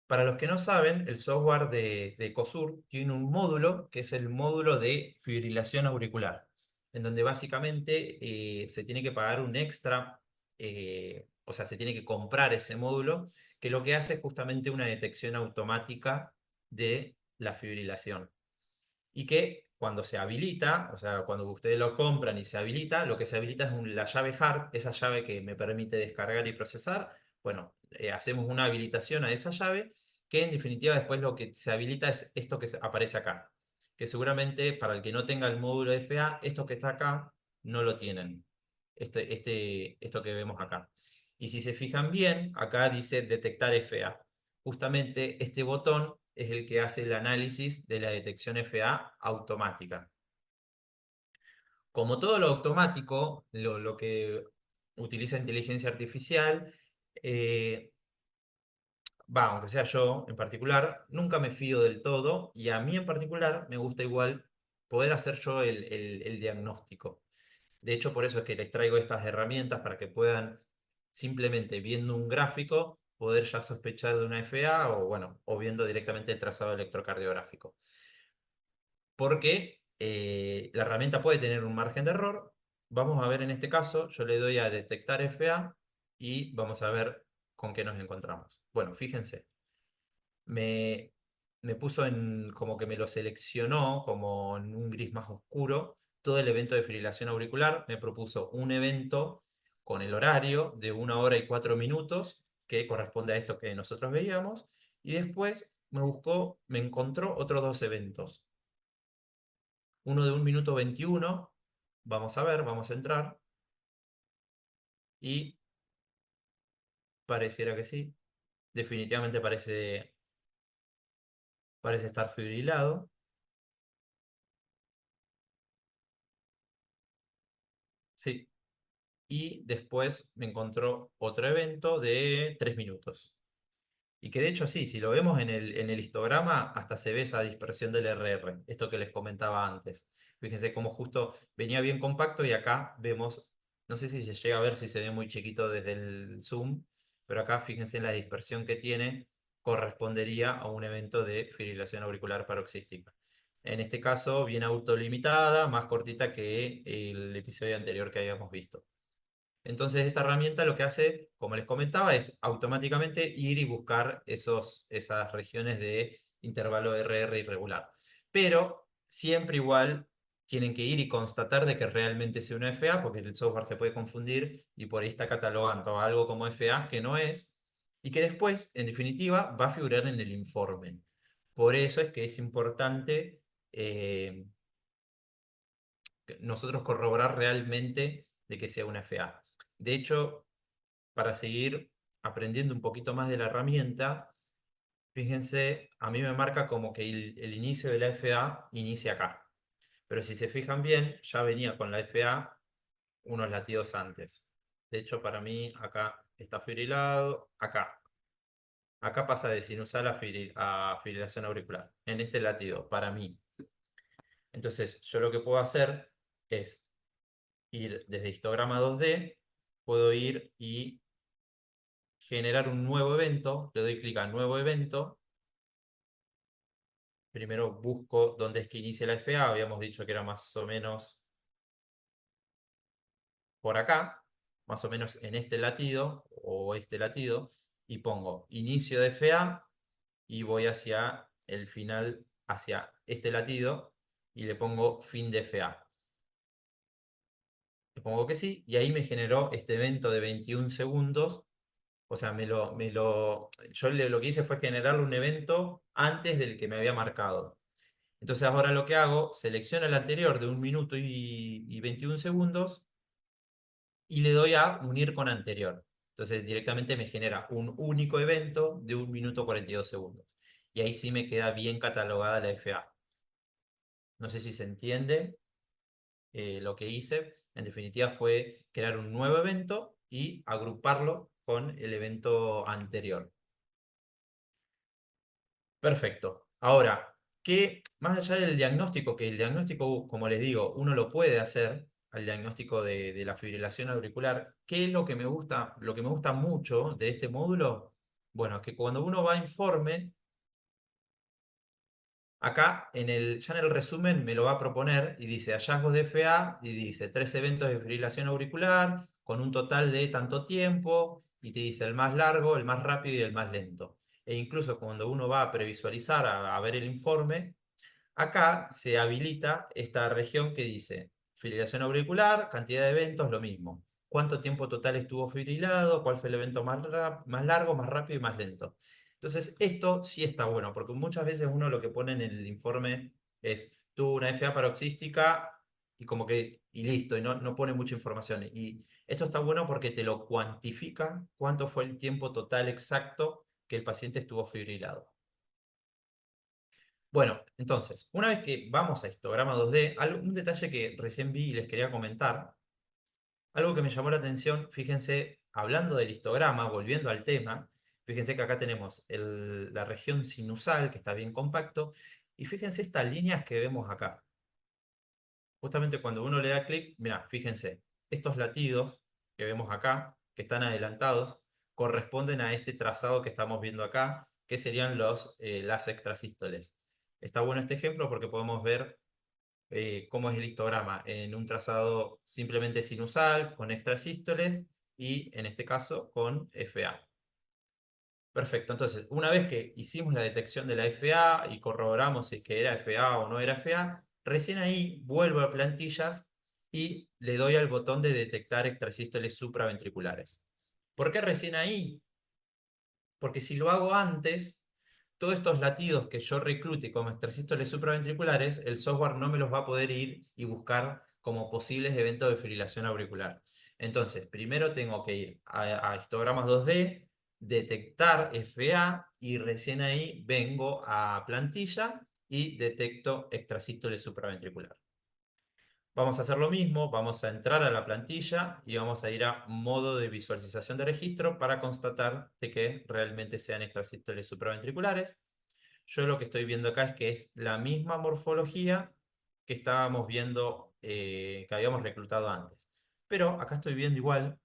Para los que no saben, el software de Ecosur tiene un módulo que es el módulo de fibrilación auricular, en donde básicamente se tiene que pagar un extra, o sea, se tiene que comprar ese módulo, que lo que hace es justamente una detección automática de la fibrilación. Y que cuando se habilita, o sea, cuando ustedes lo compran y se habilita, lo que se habilita es la llave hard, esa llave que me permite descargar y procesar. Bueno, hacemos una habilitación a esa llave, que en definitiva después lo que se habilita es esto que aparece acá. Que seguramente para el que no tenga el módulo FA, esto que está acá no lo tienen. Esto que vemos acá. Y si se fijan bien, acá dice detectar FA. Justamente este botón es el que hace el análisis de la detección FA automática. Como todo lo automático, lo que utiliza inteligencia artificial, eh, aunque sea yo en particular, nunca me fío del todo y a mí en particular me gusta igual poder hacer yo el diagnóstico. De hecho, por eso es que les traigo estas herramientas para que puedan simplemente viendo un gráfico poder ya sospechar de una FA o, bueno, o viendo directamente el trazado electrocardiográfico. Porque la herramienta puede tener un margen de error. Vamos a ver en este caso, yo le doy a detectar FA y vamos a ver con qué nos encontramos. Bueno, fíjense, me, me puso en como que me lo seleccionó como en un gris más oscuro todo el evento de fibrilación auricular. Me propuso un evento con el horario de 1 hora y 4 minutos que corresponde a esto que nosotros veíamos, y después me encontró otros dos eventos. Uno de 1 minuto 21, vamos a ver, vamos a entrar, y pareciera que sí, definitivamente parece estar fibrilado, sí. Y después me encontró otro evento de 3 minutos. Y que de hecho sí, si lo vemos en el histograma, hasta se ve esa dispersión del RR, esto que les comentaba antes. Fíjense cómo justo venía bien compacto y acá vemos, no sé si se llega a ver si se ve muy chiquito desde el zoom, pero acá fíjense en la dispersión que tiene, correspondería a un evento de fibrilación auricular paroxística. En este caso, bien autolimitada, más cortita que el episodio anterior que habíamos visto. Entonces esta herramienta lo que hace, como les comentaba, es automáticamente ir y buscar esas regiones de intervalo RR irregular. Pero siempre igual tienen que ir y constatar de que realmente sea una FA, porque el software se puede confundir y por ahí está catalogando algo como FA que no es, y que después, en definitiva, va a figurar en el informe. Por eso es que es importante eh, nosotros corroborar realmente de que sea una FA. De hecho, para seguir aprendiendo un poquito más de la herramienta, fíjense, a mí me marca como que el inicio de la FA inicia acá. Pero si se fijan bien, ya venía con la FA unos latidos antes. De hecho, para mí acá está fibrilado, acá. Acá pasa de sinusal a fibrilación auricular, en este latido, para mí. Entonces, yo lo que puedo hacer es ir desde histograma 2D, puedo ir y generar un nuevo evento, le doy clic a nuevo evento, primero busco dónde es que inicia la FA, habíamos dicho que era más o menos por acá, más o menos en este latido o este latido, y pongo inicio de FA y voy hacia el final, hacia este latido, y le pongo fin de FA. Le pongo que sí, y ahí me generó este evento de 21 segundos. O sea, yo lo que hice fue generarle un evento antes del que me había marcado. Entonces ahora lo que hago, selecciono el anterior de 1 minuto y 21 segundos y le doy a unir con anterior. Entonces directamente me genera un único evento de 1 minuto 42 segundos. Y ahí sí me queda bien catalogada la FA. No sé si se entiende lo que hice. En definitiva fue crear un nuevo evento y agruparlo con el evento anterior. Perfecto. Ahora, más allá del diagnóstico, que el diagnóstico, como les digo, uno lo puede hacer, al diagnóstico de la fibrilación auricular, ¿qué es lo que me gusta? Lo que me gusta mucho de este módulo, bueno, que cuando uno va a informe, acá ya en el resumen me lo va a proponer y dice hallazgos de FA y dice 3 eventos de fibrilación auricular con un total de tanto tiempo, y te dice el más largo, el más rápido y el más lento. E incluso cuando uno va a previsualizar, a ver el informe, acá se habilita esta región que dice fibrilación auricular, cantidad de eventos, lo mismo. ¿Cuánto tiempo total estuvo fibrilado? ¿Cuál fue el evento más largo, más rápido y más lento? Entonces, esto sí está bueno, porque muchas veces uno lo que pone en el informe es, tuvo una FA paroxística y como que, y listo, y no pone mucha información. Y esto está bueno porque te lo cuantifica cuánto fue el tiempo total exacto que el paciente estuvo fibrilado. Bueno, entonces, una vez que vamos a histograma 2D, un detalle que recién vi y les quería comentar, algo que me llamó la atención, fíjense, hablando del histograma, volviendo al tema, fíjense que acá tenemos la región sinusal, que está bien compacto, y fíjense estas líneas que vemos acá. Justamente cuando uno le da clic, mira, fíjense, estos latidos que vemos acá, que están adelantados corresponden a este trazado que estamos viendo acá, que serían las extrasístoles. Está bueno este ejemplo porque podemos ver cómo es el histograma en un trazado simplemente sinusal, con extrasístoles, y en este caso con FA. Perfecto, entonces una vez que hicimos la detección de la FA y corroboramos si es que era FA o no era FA, recién ahí vuelvo a plantillas y le doy al botón de detectar extrasístoles supraventriculares. ¿Por qué recién ahí? Porque si lo hago antes, todos estos latidos que yo reclute como extrasístoles supraventriculares, el software no me los va a poder ir y buscar como posibles eventos de fibrilación auricular. Entonces, primero tengo que ir a histogramas 2D, detectar FA y recién ahí vengo a plantilla y detecto extrasístole supraventricular. Vamos a hacer lo mismo, vamos a entrar a la plantilla y vamos a ir a modo de visualización de registro para constatar de que realmente sean extrasístoles supraventriculares. Yo lo que estoy viendo acá es que es la misma morfología que estábamos viendo, que habíamos reclutado antes. Pero acá estoy viendo igual,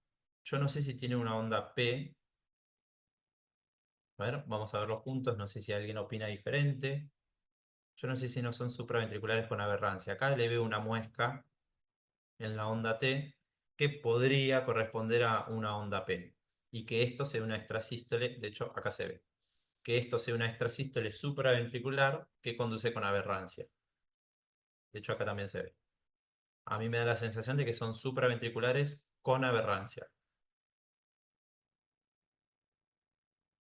yo no sé si tiene una onda P. A ver, vamos a verlos juntos, no sé si alguien opina diferente. Yo no sé si no son supraventriculares con aberrancia. Acá le veo una muesca en la onda T que podría corresponder a una onda P. Y que esto sea una extrasístole, de hecho acá se ve, que esto sea una extrasístole supraventricular que conduce con aberrancia. De hecho acá también se ve. A mí me da la sensación de que son supraventriculares con aberrancia.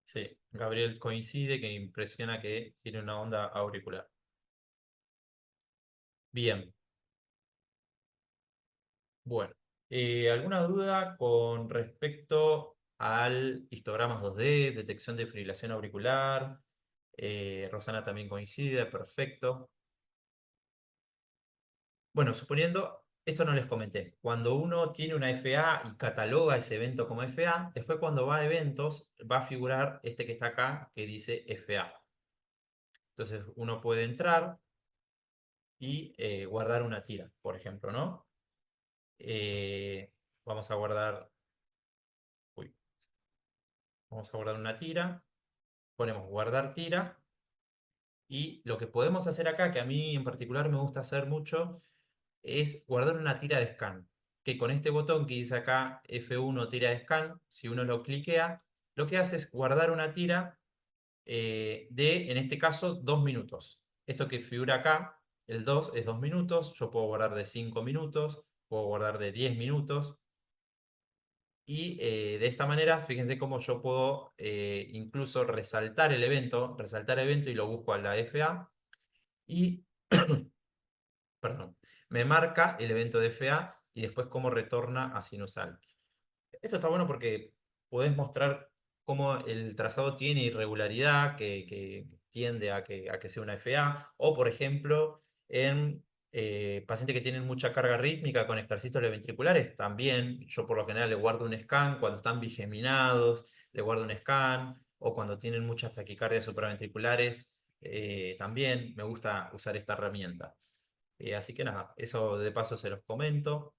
Sí, Gabriel coincide, que impresiona que tiene una onda auricular. Bien, bueno. ¿Alguna duda con respecto al histogramas 2D, detección de fibrilación auricular? Rosana también coincide, perfecto. Bueno, suponiendo, esto no les comenté, cuando uno tiene una FA y cataloga ese evento como FA, después cuando va a eventos va a figurar este que está acá que dice FA. Entonces uno puede entrar y guardar una tira, por ejemplo, ¿no? Eh, vamos a guardar, uy, vamos a guardar una tira, ponemos guardar tira, y lo que podemos hacer acá, que a mí en particular me gusta hacer mucho, es guardar una tira de scan, que con este botón que dice acá F1 tira de scan, si uno lo cliquea, lo que hace es guardar una tira de, en este caso, 2 minutos. Esto que figura acá, el 2 es 2 minutos, yo puedo guardar de 5 minutos, puedo guardar de 10 minutos, y de esta manera, fíjense cómo yo puedo incluso resaltar evento y lo busco a la FA, y perdón, me marca el evento de FA y después cómo retorna a sinusal. Esto está bueno porque podés mostrar cómo el trazado tiene irregularidad que tiende a que sea una FA, o por ejemplo, en pacientes que tienen mucha carga rítmica con extrasístoles ventriculares, también yo por lo general le guardo un scan cuando están bigeminados, le guardo un scan, o cuando tienen muchas taquicardias supraventriculares, también me gusta usar esta herramienta. Así que nada, eso de paso se los comento.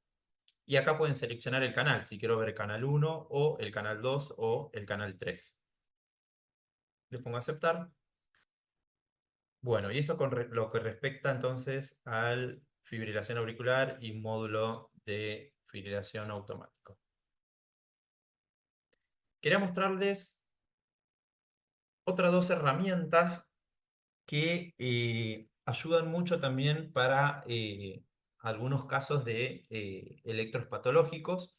Y acá pueden seleccionar el canal, si quiero ver el canal 1 o el canal 2 o el canal 3. Le pongo a aceptar. Bueno, y esto con lo que respecta entonces al fibrilación auricular y módulo de fibrilación automático. Quería mostrarles otras dos herramientas que ayudan mucho también para algunos casos de electros patológicos,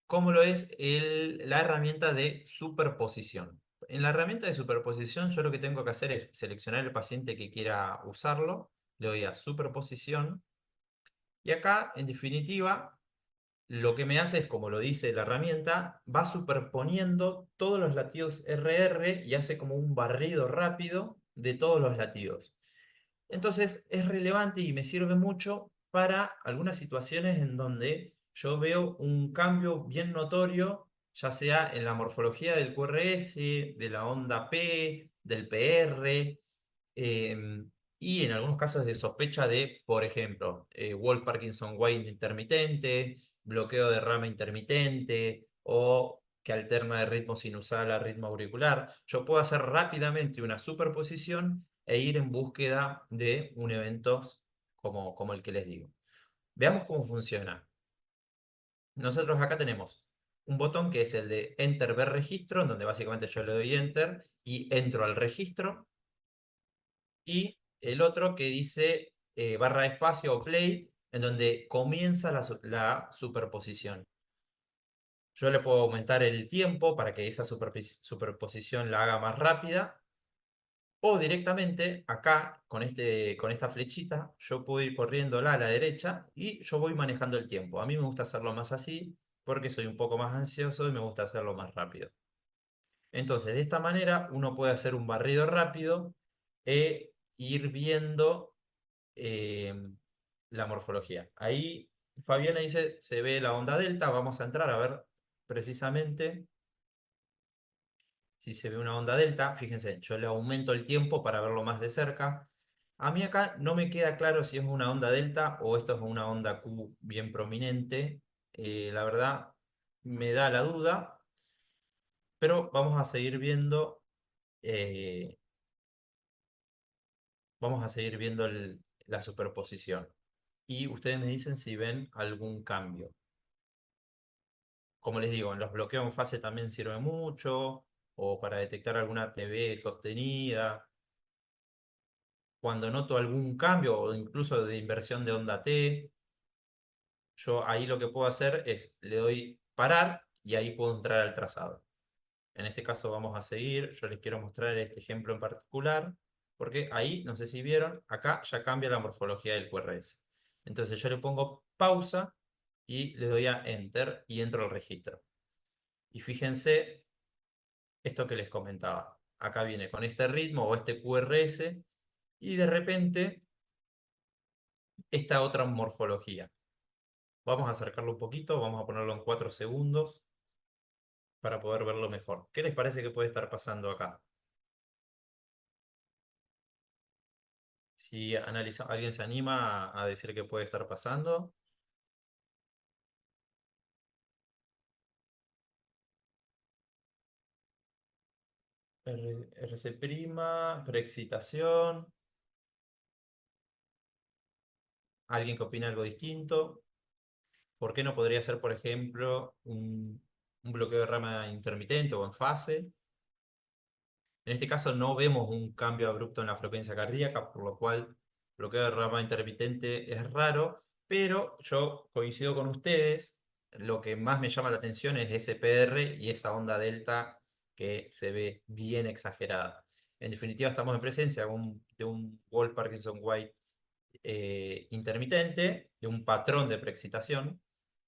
como lo es la herramienta de superposición. En la herramienta de superposición yo lo que tengo que hacer es seleccionar el paciente que quiera usarlo, le doy a superposición, y acá en definitiva lo que me hace es, como lo dice la herramienta, va superponiendo todos los latidos RR y hace como un barrido rápido de todos los latidos. Entonces es relevante y me sirve mucho para algunas situaciones en donde yo veo un cambio bien notorio, ya sea en la morfología del QRS, de la onda P, del PR, y en algunos casos de sospecha de, por ejemplo, Wolff-Parkinson-White intermitente, bloqueo de rama intermitente o que alterna de ritmo sinusal a ritmo auricular. Yo puedo hacer rápidamente una superposición e ir en búsqueda de un evento como el que les digo. Veamos cómo funciona. Nosotros acá tenemos un botón que es el de Enter ver registro, en donde básicamente yo le doy Enter y entro al registro. Y el otro que dice barra de espacio o play, en donde comienza la superposición. Yo le puedo aumentar el tiempo para que esa superposición la haga más rápida. O directamente acá, con esta flechita, yo puedo ir corriéndola a la derecha y yo voy manejando el tiempo. A mí me gusta hacerlo más así porque soy un poco más ansioso y me gusta hacerlo más rápido. Entonces, de esta manera uno puede hacer un barrido rápido e ir viendo eh, la morfología. Ahí Fabiana dice, se ve la onda delta. Vamos a entrar a ver precisamente si se ve una onda delta. Fíjense, yo le aumento el tiempo para verlo más de cerca. A mí acá no me queda claro si es una onda delta o esto es una onda Q bien prominente. La verdad me da la duda, pero eh, vamos a seguir viendo la superposición. Y ustedes me dicen si ven algún cambio. Como les digo, en los bloqueos en fase también sirve mucho, o para detectar alguna TV sostenida. Cuando noto algún cambio, o incluso de inversión de onda T, yo ahí lo que puedo hacer es, le doy parar y ahí puedo entrar al trazado. En este caso vamos a seguir, yo les quiero mostrar este ejemplo en particular, porque ahí, no sé si vieron, acá ya cambia la morfología del QRS. Entonces yo le pongo pausa y le doy a Enter y entro al registro. Y fíjense esto que les comentaba. Acá viene con este ritmo o este QRS y de repente esta otra morfología. Vamos a acercarlo un poquito, vamos a ponerlo en 4 segundos para poder verlo mejor. ¿Qué les parece que puede estar pasando acá? Si alguien se anima a decir qué puede estar pasando. RC', preexcitación. ¿Alguien que opina algo distinto? ¿Por qué no podría ser, por ejemplo, un bloqueo de rama intermitente o en fase? En este caso no vemos un cambio abrupto en la frecuencia cardíaca, por lo cual bloqueo de rama intermitente es raro, pero yo coincido con ustedes, lo que más me llama la atención es ese PR y esa onda delta que se ve bien exagerada. En definitiva, estamos en presencia de un Wolf Parkinson White intermitente, de un patrón de preexcitación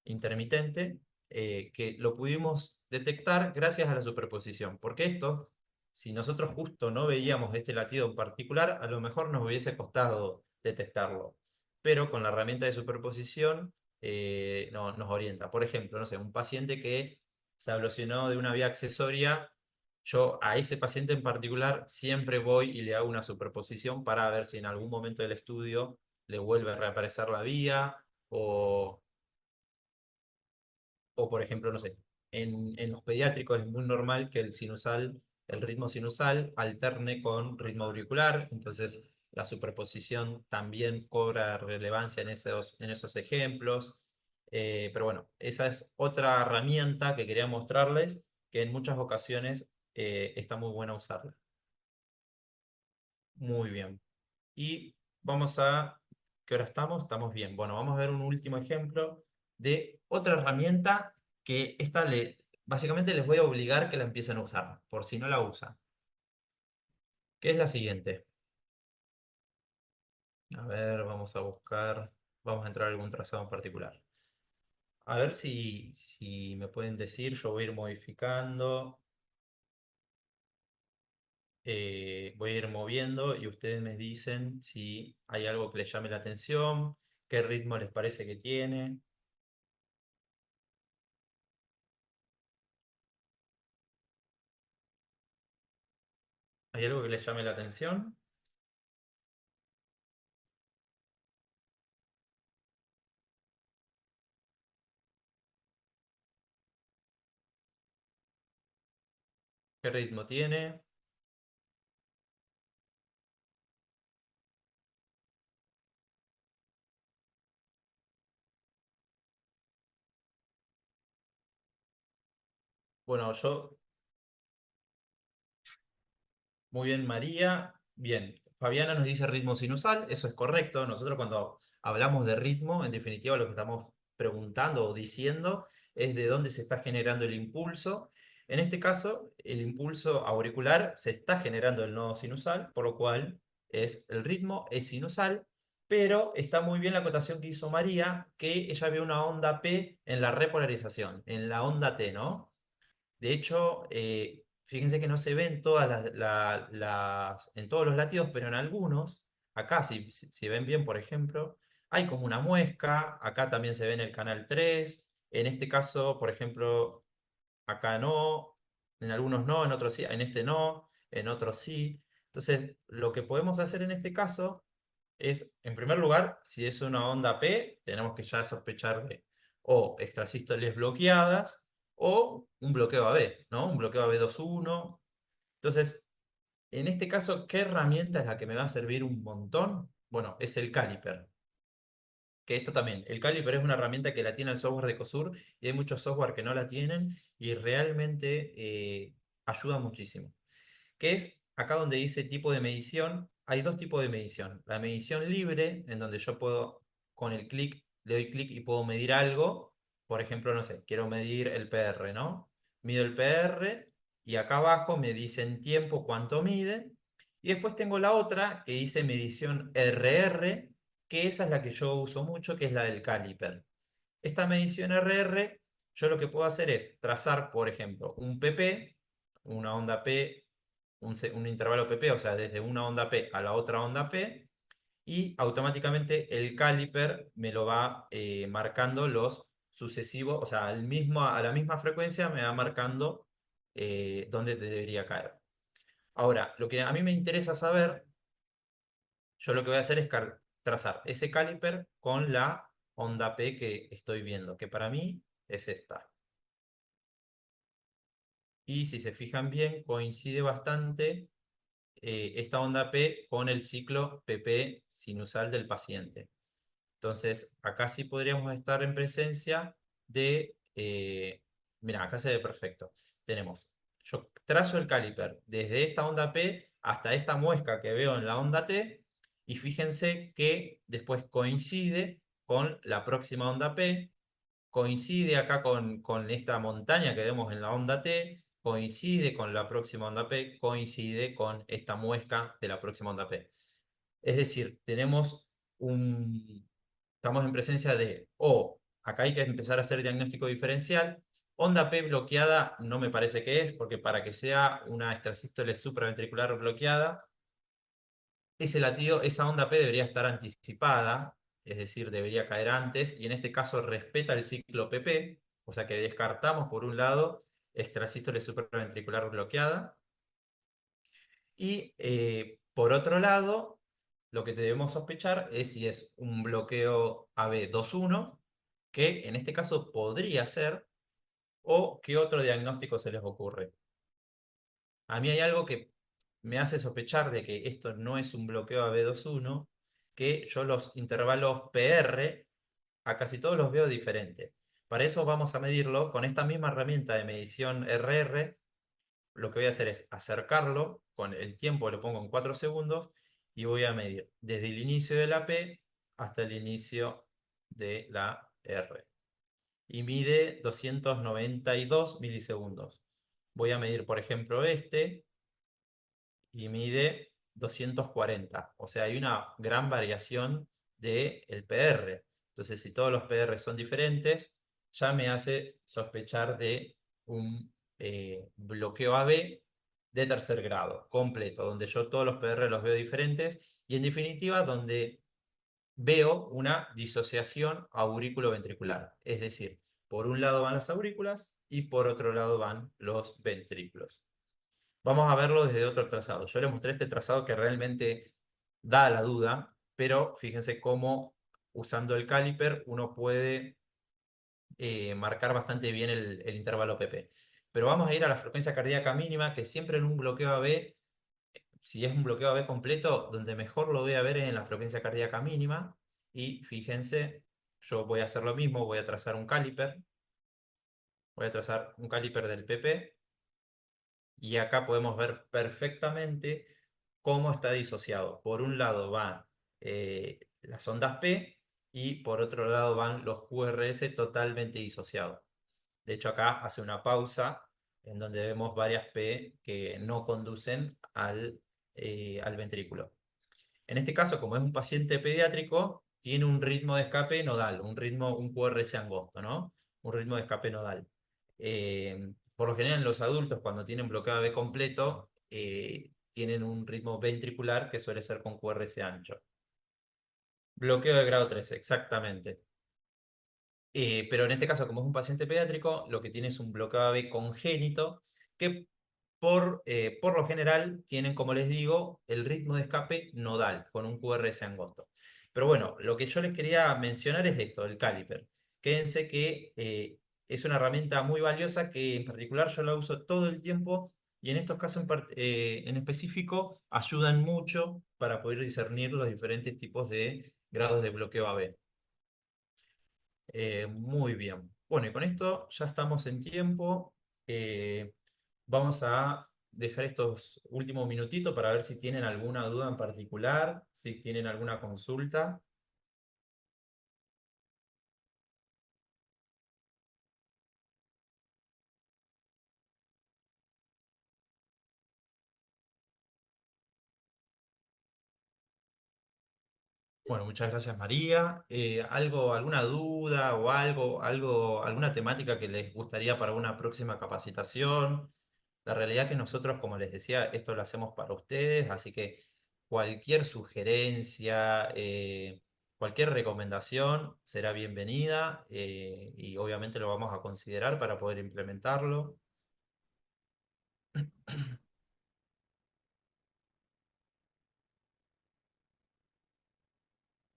intermitente, que lo pudimos detectar gracias a la superposición, porque esto, si nosotros justo no veíamos este latido en particular, a lo mejor nos hubiese costado detectarlo, pero con la herramienta de superposición nos orienta. Por ejemplo, no sé, un paciente que se ablacionó de una vía accesoria, yo a ese paciente en particular siempre voy y le hago una superposición para ver si en algún momento del estudio le vuelve a reaparecer la vía o por ejemplo, no sé, en los pediátricos es muy normal que el ritmo sinusal alterne con ritmo auricular, entonces la superposición también cobra relevancia en esos ejemplos. Pero bueno, esa es otra herramienta que quería mostrarles que en muchas ocasiones está muy buena usarla. Muy bien. Y vamos a... ¿Qué hora estamos? Estamos bien. Bueno, vamos a ver un último ejemplo de otra herramienta que básicamente les voy a obligar que la empiecen a usar, por si no la usan. Que es la siguiente. A ver, vamos a buscar, vamos a entrar a algún trazado en particular. A ver si me pueden decir, yo voy a ir modificando, voy a ir moviendo y ustedes me dicen si hay algo que les llame la atención, qué ritmo les parece que tiene. ¿Hay algo que les llame la atención? ¿Qué ritmo tiene? Bueno, yo muy bien, María. Bien, Fabiana nos dice ritmo sinusal, eso es correcto. Nosotros cuando hablamos de ritmo, en definitiva lo que estamos preguntando o diciendo es de dónde se está generando el impulso. En este caso, el impulso auricular se está generando el nodo sinusal, por lo cual el ritmo es sinusal, pero está muy bien la acotación que hizo María, que ella ve una onda P en la repolarización, en la onda T, ¿no? De hecho, fíjense que no se ven todas en todos los latidos, pero en algunos, acá si ven bien, por ejemplo, hay como una muesca, acá también se ve en el canal 3, en este caso, por ejemplo, acá no, en algunos no, en otros sí, en este no, en otros sí. Entonces, lo que podemos hacer en este caso es, en primer lugar, si es una onda P, tenemos que ya sospechar de o extrasístoles bloqueadas o un bloqueo AB, ¿no? Un bloqueo AB2.1. Entonces, en este caso, ¿qué herramienta es la que me va a servir un montón? Bueno, es el caliper. Que esto también, el caliper es una herramienta que la tiene el software de COSUR y hay muchos software que no la tienen y realmente ayuda muchísimo. Que es acá donde dice tipo de medición, hay dos tipos de medición. La medición libre, en donde yo puedo, con el clic, le doy clic y puedo medir algo. Por ejemplo, no sé, quiero medir el PR, ¿no? Mido el PR y acá abajo me dice en tiempo cuánto mide. Y después tengo la otra que dice medición RR, que esa es la que yo uso mucho, que es la del caliper. Esta medición RR, yo lo que puedo hacer es trazar, por ejemplo, un PP, una onda P, un intervalo PP, o sea, desde una onda P a la otra onda P, y automáticamente el caliper me lo va marcando los sucesivos, o sea, a la misma frecuencia me va marcando dónde debería caer. Ahora, lo que a mí me interesa saber, yo lo que voy a hacer es trazar ese caliper con la onda P que estoy viendo, que para mí es esta. Y si se fijan bien, coincide bastante esta onda P con el ciclo PP sinusal del paciente. Entonces, acá sí podríamos estar en presencia de, mira, acá se ve perfecto. Tenemos, yo trazo el caliper desde esta onda P hasta esta muesca que veo en la onda T, y fíjense que después coincide con la próxima onda P, coincide acá con esta montaña que vemos en la onda T, coincide con la próxima onda P, coincide con esta muesca de la próxima onda P. Es decir, estamos en presencia de, o acá hay que empezar a hacer diagnóstico diferencial. Onda P bloqueada no me parece que es, porque para que sea una extrasístole supraventricular bloqueada, ese latido, esa onda P debería estar anticipada, es decir, debería caer antes, y en este caso respeta el ciclo PP, o sea que descartamos por un lado extrasístole supraventricular bloqueada, y por otro lado, lo que debemos sospechar es si es un bloqueo AB2.1, que en este caso podría ser, o qué otro diagnóstico se les ocurre. A mí hay algo que me hace sospechar de que esto no es un bloqueo AB2.1, que yo los intervalos PR a casi todos los veo diferentes. Para eso vamos a medirlo con esta misma herramienta de medición RR. Lo que voy a hacer es acercarlo, con el tiempo lo pongo en 4 segundos, y voy a medir desde el inicio de la P hasta el inicio de la R. Y mide 292 milisegundos. Voy a medir, por ejemplo, este, y mide 240. O sea, hay una gran variación del PR. Entonces, si todos los PR son diferentes, ya me hace sospechar de un bloqueo AB de tercer grado, completo, donde yo todos los PR los veo diferentes y en definitiva donde veo una disociación aurículo-ventricular. Es decir, por un lado van las aurículas y por otro lado van los ventrículos. Vamos a verlo desde otro trazado. Yo les mostré este trazado que realmente da la duda, pero fíjense cómo usando el caliper uno puede marcar bastante bien el intervalo PP. pero vamos a ir a la frecuencia cardíaca mínima, que siempre en un bloqueo AB, si es un bloqueo AB completo, donde mejor lo voy a ver es en la frecuencia cardíaca mínima. Y fíjense, yo voy a hacer lo mismo, voy a trazar un caliper, del PP, y acá podemos ver perfectamente cómo está disociado. Por un lado van las ondas P y por otro lado van los QRS totalmente disociados. De hecho, acá hace una pausa en donde vemos varias P que no conducen al ventrículo. En este caso, como es un paciente pediátrico, tiene un ritmo de escape nodal, un QRS angosto, ¿no? Un ritmo de escape nodal. Por lo general, en los adultos, cuando tienen bloqueo B completo, tienen un ritmo ventricular que suele ser con QRS ancho. Bloqueo de grado 3, exactamente. Pero en este caso, como es un paciente pediátrico, lo que tiene es un bloqueo AB congénito que por lo general tienen, como les digo, el ritmo de escape nodal, con un QRS angosto. Pero bueno, lo que yo les quería mencionar es esto, el caliper. Quédense que es una herramienta muy valiosa que en particular yo la uso todo el tiempo y en estos casos en específico ayudan mucho para poder discernir los diferentes tipos de grados de bloqueo AB. Muy bien. Bueno, y con esto ya estamos en tiempo. Eh, Vamos a dejar estos últimos minutitos para ver si tienen alguna duda en particular, si tienen alguna consulta. Bueno, muchas gracias María. ¿Alguna duda o alguna temática que les gustaría para una próxima capacitación? La realidad que nosotros, como les decía, esto lo hacemos para ustedes, así que cualquier sugerencia, cualquier recomendación será bienvenida y obviamente lo vamos a considerar para poder implementarlo.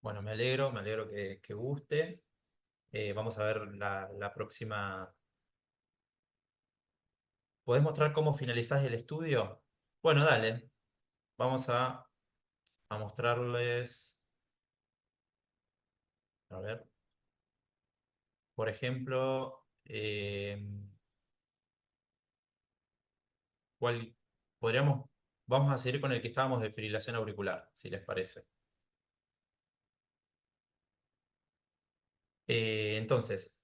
Bueno, me alegro que guste. Vamos a ver la próxima. ¿Podés mostrar cómo finalizás el estudio? Bueno, dale. Vamos a mostrarles, a ver, por ejemplo, cuál podríamos, vamos a seguir con el que estábamos de fibrilación auricular, si les parece. Entonces,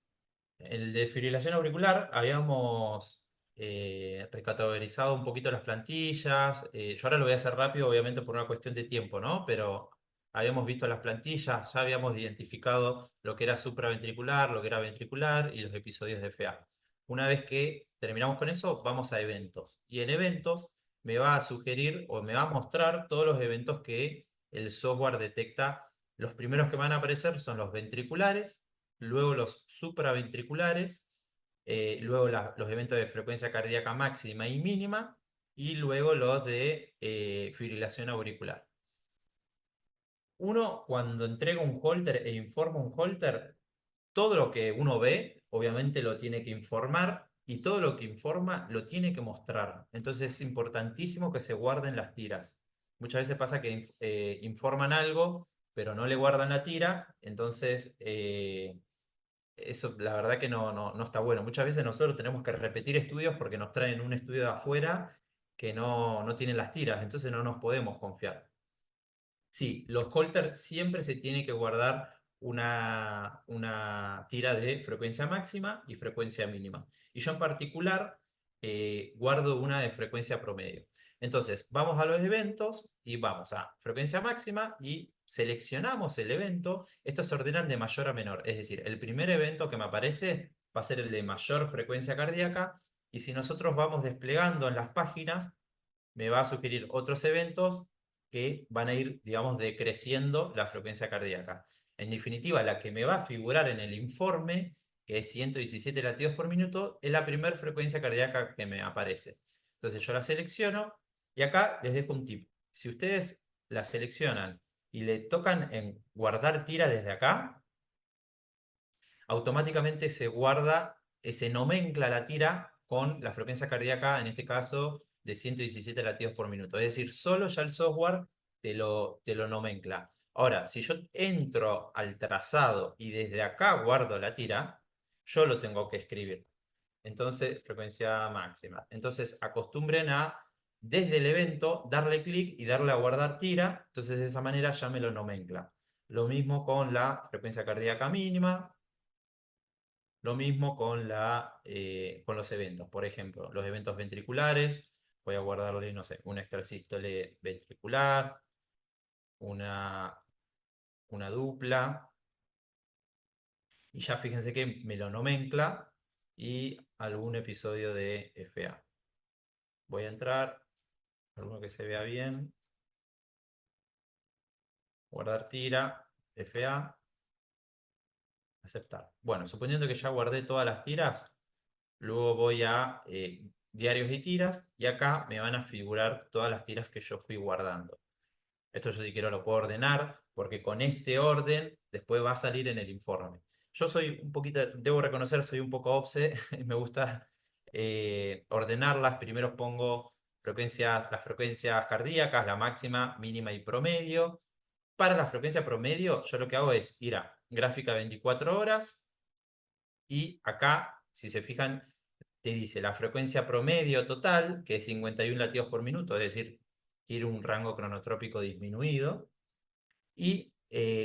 el de fibrilación auricular habíamos recategorizado un poquito las plantillas. Yo ahora lo voy a hacer rápido, obviamente por una cuestión de tiempo, ¿no? Pero habíamos visto las plantillas, ya habíamos identificado lo que era supraventricular, lo que era ventricular y los episodios de FA. Una vez que terminamos con eso, vamos a eventos. Y en eventos me va a sugerir o me va a mostrar todos los eventos que el software detecta. Los primeros que van a aparecer son los ventriculares, luego los supraventriculares, luego los eventos de frecuencia cardíaca máxima y mínima, y luego los de fibrilación auricular. Uno, cuando entrega un holter e informa un holter, todo lo que uno ve, obviamente lo tiene que informar, y todo lo que informa lo tiene que mostrar. Entonces es importantísimo que se guarden las tiras. Muchas veces pasa que informan algo, pero no le guardan la tira, entonces eso la verdad que no está bueno. Muchas veces nosotros tenemos que repetir estudios porque nos traen un estudio de afuera que no tienen las tiras, entonces no nos podemos confiar. Sí, los Holter siempre se tiene que guardar una tira de frecuencia máxima y frecuencia mínima. Y yo en particular guardo una de frecuencia promedio. Entonces, vamos a los eventos y vamos a frecuencia máxima y seleccionamos el evento. Estos se ordenan de mayor a menor. Es decir, el primer evento que me aparece va a ser el de mayor frecuencia cardíaca. Y si nosotros vamos desplegando en las páginas, me va a sugerir otros eventos que van a ir, digamos, decreciendo la frecuencia cardíaca. En definitiva, la que me va a figurar en el informe, que es 117 latidos por minuto, es la primera frecuencia cardíaca que me aparece. Entonces yo la selecciono y acá les dejo un tip. Si ustedes la seleccionan y le tocan en guardar tira desde acá, automáticamente se guarda, se nomencla la tira con la frecuencia cardíaca, en este caso, de 117 latidos por minuto. Es decir, solo ya el software te lo nomencla. Ahora, si yo entro al trazado y desde acá guardo la tira, yo lo tengo que escribir. Entonces, frecuencia máxima. Entonces, acostumbren a, desde el evento, darle clic y darle a guardar tira. Entonces, de esa manera ya me lo nomencla. Lo mismo con la frecuencia cardíaca mínima. Lo mismo con los eventos. Por ejemplo, los eventos ventriculares. Voy a guardarle, no sé, una extrasístole ventricular, una, una dupla. Y ya fíjense que me lo nomencla y algún episodio de FA. Voy a entrar, alguno que se vea bien, guardar tira, FA, aceptar. Bueno, suponiendo que ya guardé todas las tiras, luego voy a diarios y tiras y acá me van a figurar todas las tiras que yo fui guardando. Esto yo si quiero lo puedo ordenar, porque con este orden después va a salir en el informe. Yo soy un poquito, debo reconocer, soy un poco obse, me gusta ordenarlas. Primero pongo las frecuencias cardíacas, la máxima, mínima y promedio. Para la frecuencia promedio, yo lo que hago es ir a gráfica 24 horas y acá, si se fijan, te dice la frecuencia promedio total, que es 51 latidos por minuto, es decir, quiere un rango cronotrópico disminuido. Y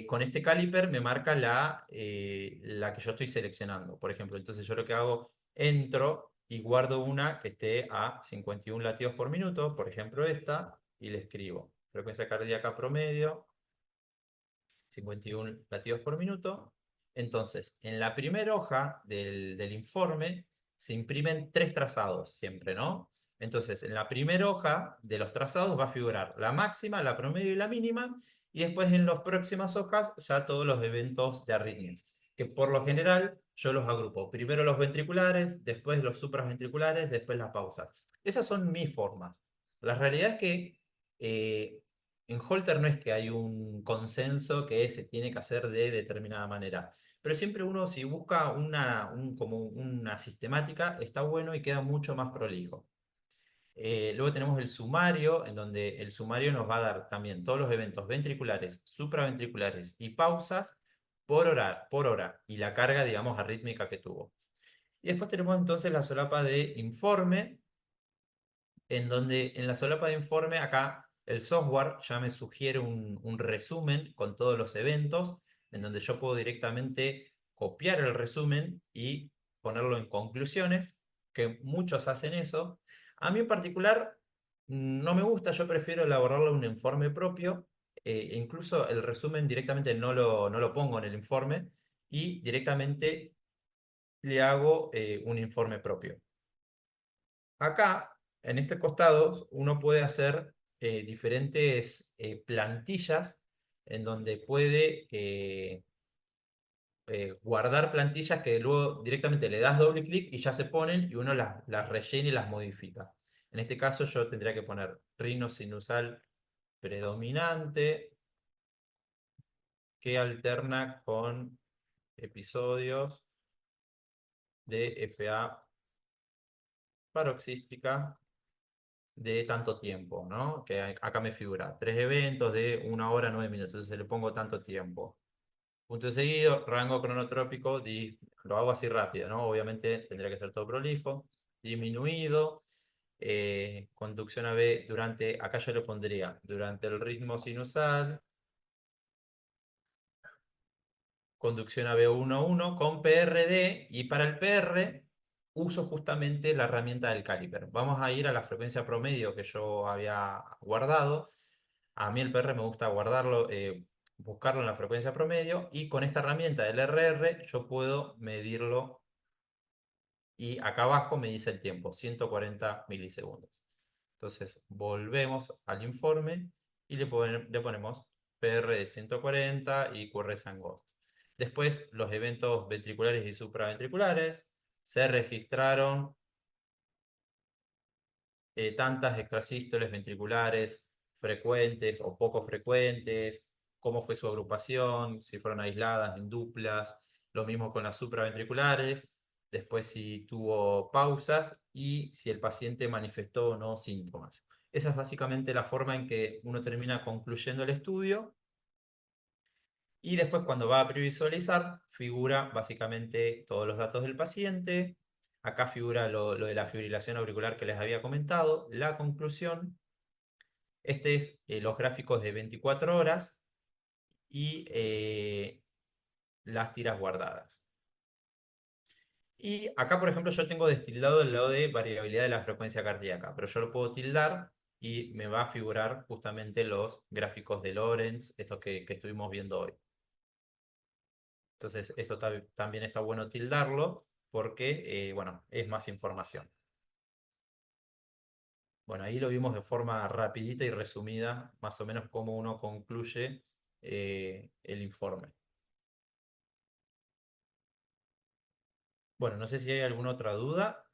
con este caliper me marca la que yo estoy seleccionando. Por ejemplo, entonces yo lo que hago, entro y guardo una que esté a 51 latidos por minuto, por ejemplo esta, y le escribo frecuencia cardíaca promedio, 51 latidos por minuto. Entonces, en la primera hoja del informe se imprimen 3 trazados siempre, ¿no? Entonces, en la primera hoja de los trazados va a figurar la máxima, la promedio y la mínima, y después en las próximas hojas ya todos los eventos de arritmias, que por lo general yo los agrupo. Primero los ventriculares, después los supraventriculares, después las pausas. Esas son mis formas. La realidad es que eh, en Holter no es que hay un consenso que se tiene que hacer de determinada manera, pero siempre uno si busca como una sistemática está bueno y queda mucho más prolijo. Luego tenemos el sumario, en donde el sumario nos va a dar también todos los eventos ventriculares, supraventriculares y pausas por hora y la carga, digamos, arrítmica que tuvo. Y después tenemos entonces la solapa de informe, en donde en la solapa de informe acá el software ya me sugiere un resumen con todos los eventos, en donde yo puedo directamente copiar el resumen y ponerlo en conclusiones, que muchos hacen eso. A mí en particular no me gusta, yo prefiero elaborarlo en un informe propio, incluso el resumen directamente no lo pongo en el informe y directamente le hago un informe propio. Acá, en este costado, uno puede hacer diferentes plantillas en donde puede guardar plantillas que luego directamente le das doble clic y ya se ponen y uno las rellena y las modifica. En este caso yo tendría que poner ritmo sinusal predominante que alterna con episodios de FA paroxística de tanto tiempo, ¿no? Que acá me figura 3 eventos de 1 hora 9 minutos, entonces le pongo tanto tiempo. Punto seguido, rango cronotrópico, lo hago así rápido, ¿no? Obviamente tendría que ser todo prolijo, disminuido, conducción AB acá yo le pondría, durante el ritmo sinusal, conducción AB 1,1 con PRD, y para el PR uso justamente la herramienta del caliper. Vamos a ir a la frecuencia promedio que yo había guardado. A mí el PR me gusta guardarlo, buscarlo en la frecuencia promedio, y con esta herramienta del RR yo puedo medirlo y acá abajo me dice el tiempo, 140 milisegundos. Entonces volvemos al informe y le ponemos PR de 140 y QRS angosto. Después los eventos ventriculares y supraventriculares se registraron tantas extrasístoles ventriculares frecuentes o poco frecuentes, cómo fue su agrupación, si fueron aisladas, en duplas, lo mismo con las supraventriculares. después si tuvo pausas y si el paciente manifestó o no síntomas. Esa es básicamente la forma en que uno termina concluyendo el estudio. Y después cuando va a previsualizar, figura básicamente todos los datos del paciente. Acá figura lo de la fibrilación auricular que les había comentado, la conclusión. Este es los gráficos de 24 horas y las tiras guardadas. Y acá, por ejemplo, yo tengo destildado el lado de variabilidad de la frecuencia cardíaca, pero yo lo puedo tildar y me va a figurar justamente los gráficos de Lorentz, estos que estuvimos viendo hoy. Entonces, esto también está bueno tildarlo porque, bueno, es más información. Bueno, ahí lo vimos de forma rapidita y resumida, más o menos cómo uno concluye el informe. Bueno, no sé si hay alguna otra duda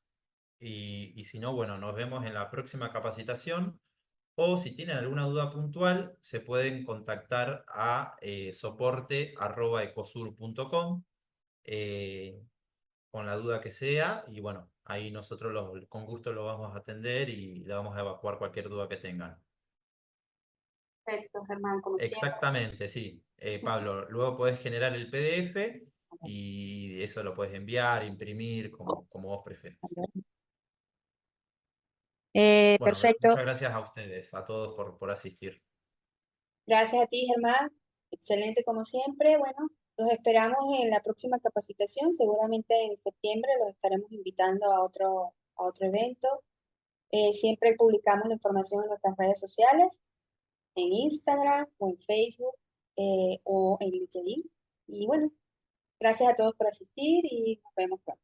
y si no, bueno, nos vemos en la próxima capacitación o si tienen alguna duda puntual, se pueden contactar a soporte@ecosur.com con la duda que sea y bueno, ahí nosotros con gusto lo vamos a atender y le vamos a evacuar cualquier duda que tengan. Perfecto, Germán, como siempre. Exactamente, sí. Pablo, luego podés generar el PDF y eso lo puedes enviar, imprimir, como vos prefieras. Bueno, Perfecto. muchas gracias a ustedes, a todos por asistir. Gracias a ti, Germán. Excelente como siempre. Bueno, los esperamos en la próxima capacitación. Seguramente en septiembre los estaremos invitando a otro evento. Siempre publicamos la información en nuestras redes sociales, en Instagram o en Facebook o en LinkedIn. Y bueno, gracias a todos por asistir y nos vemos pronto.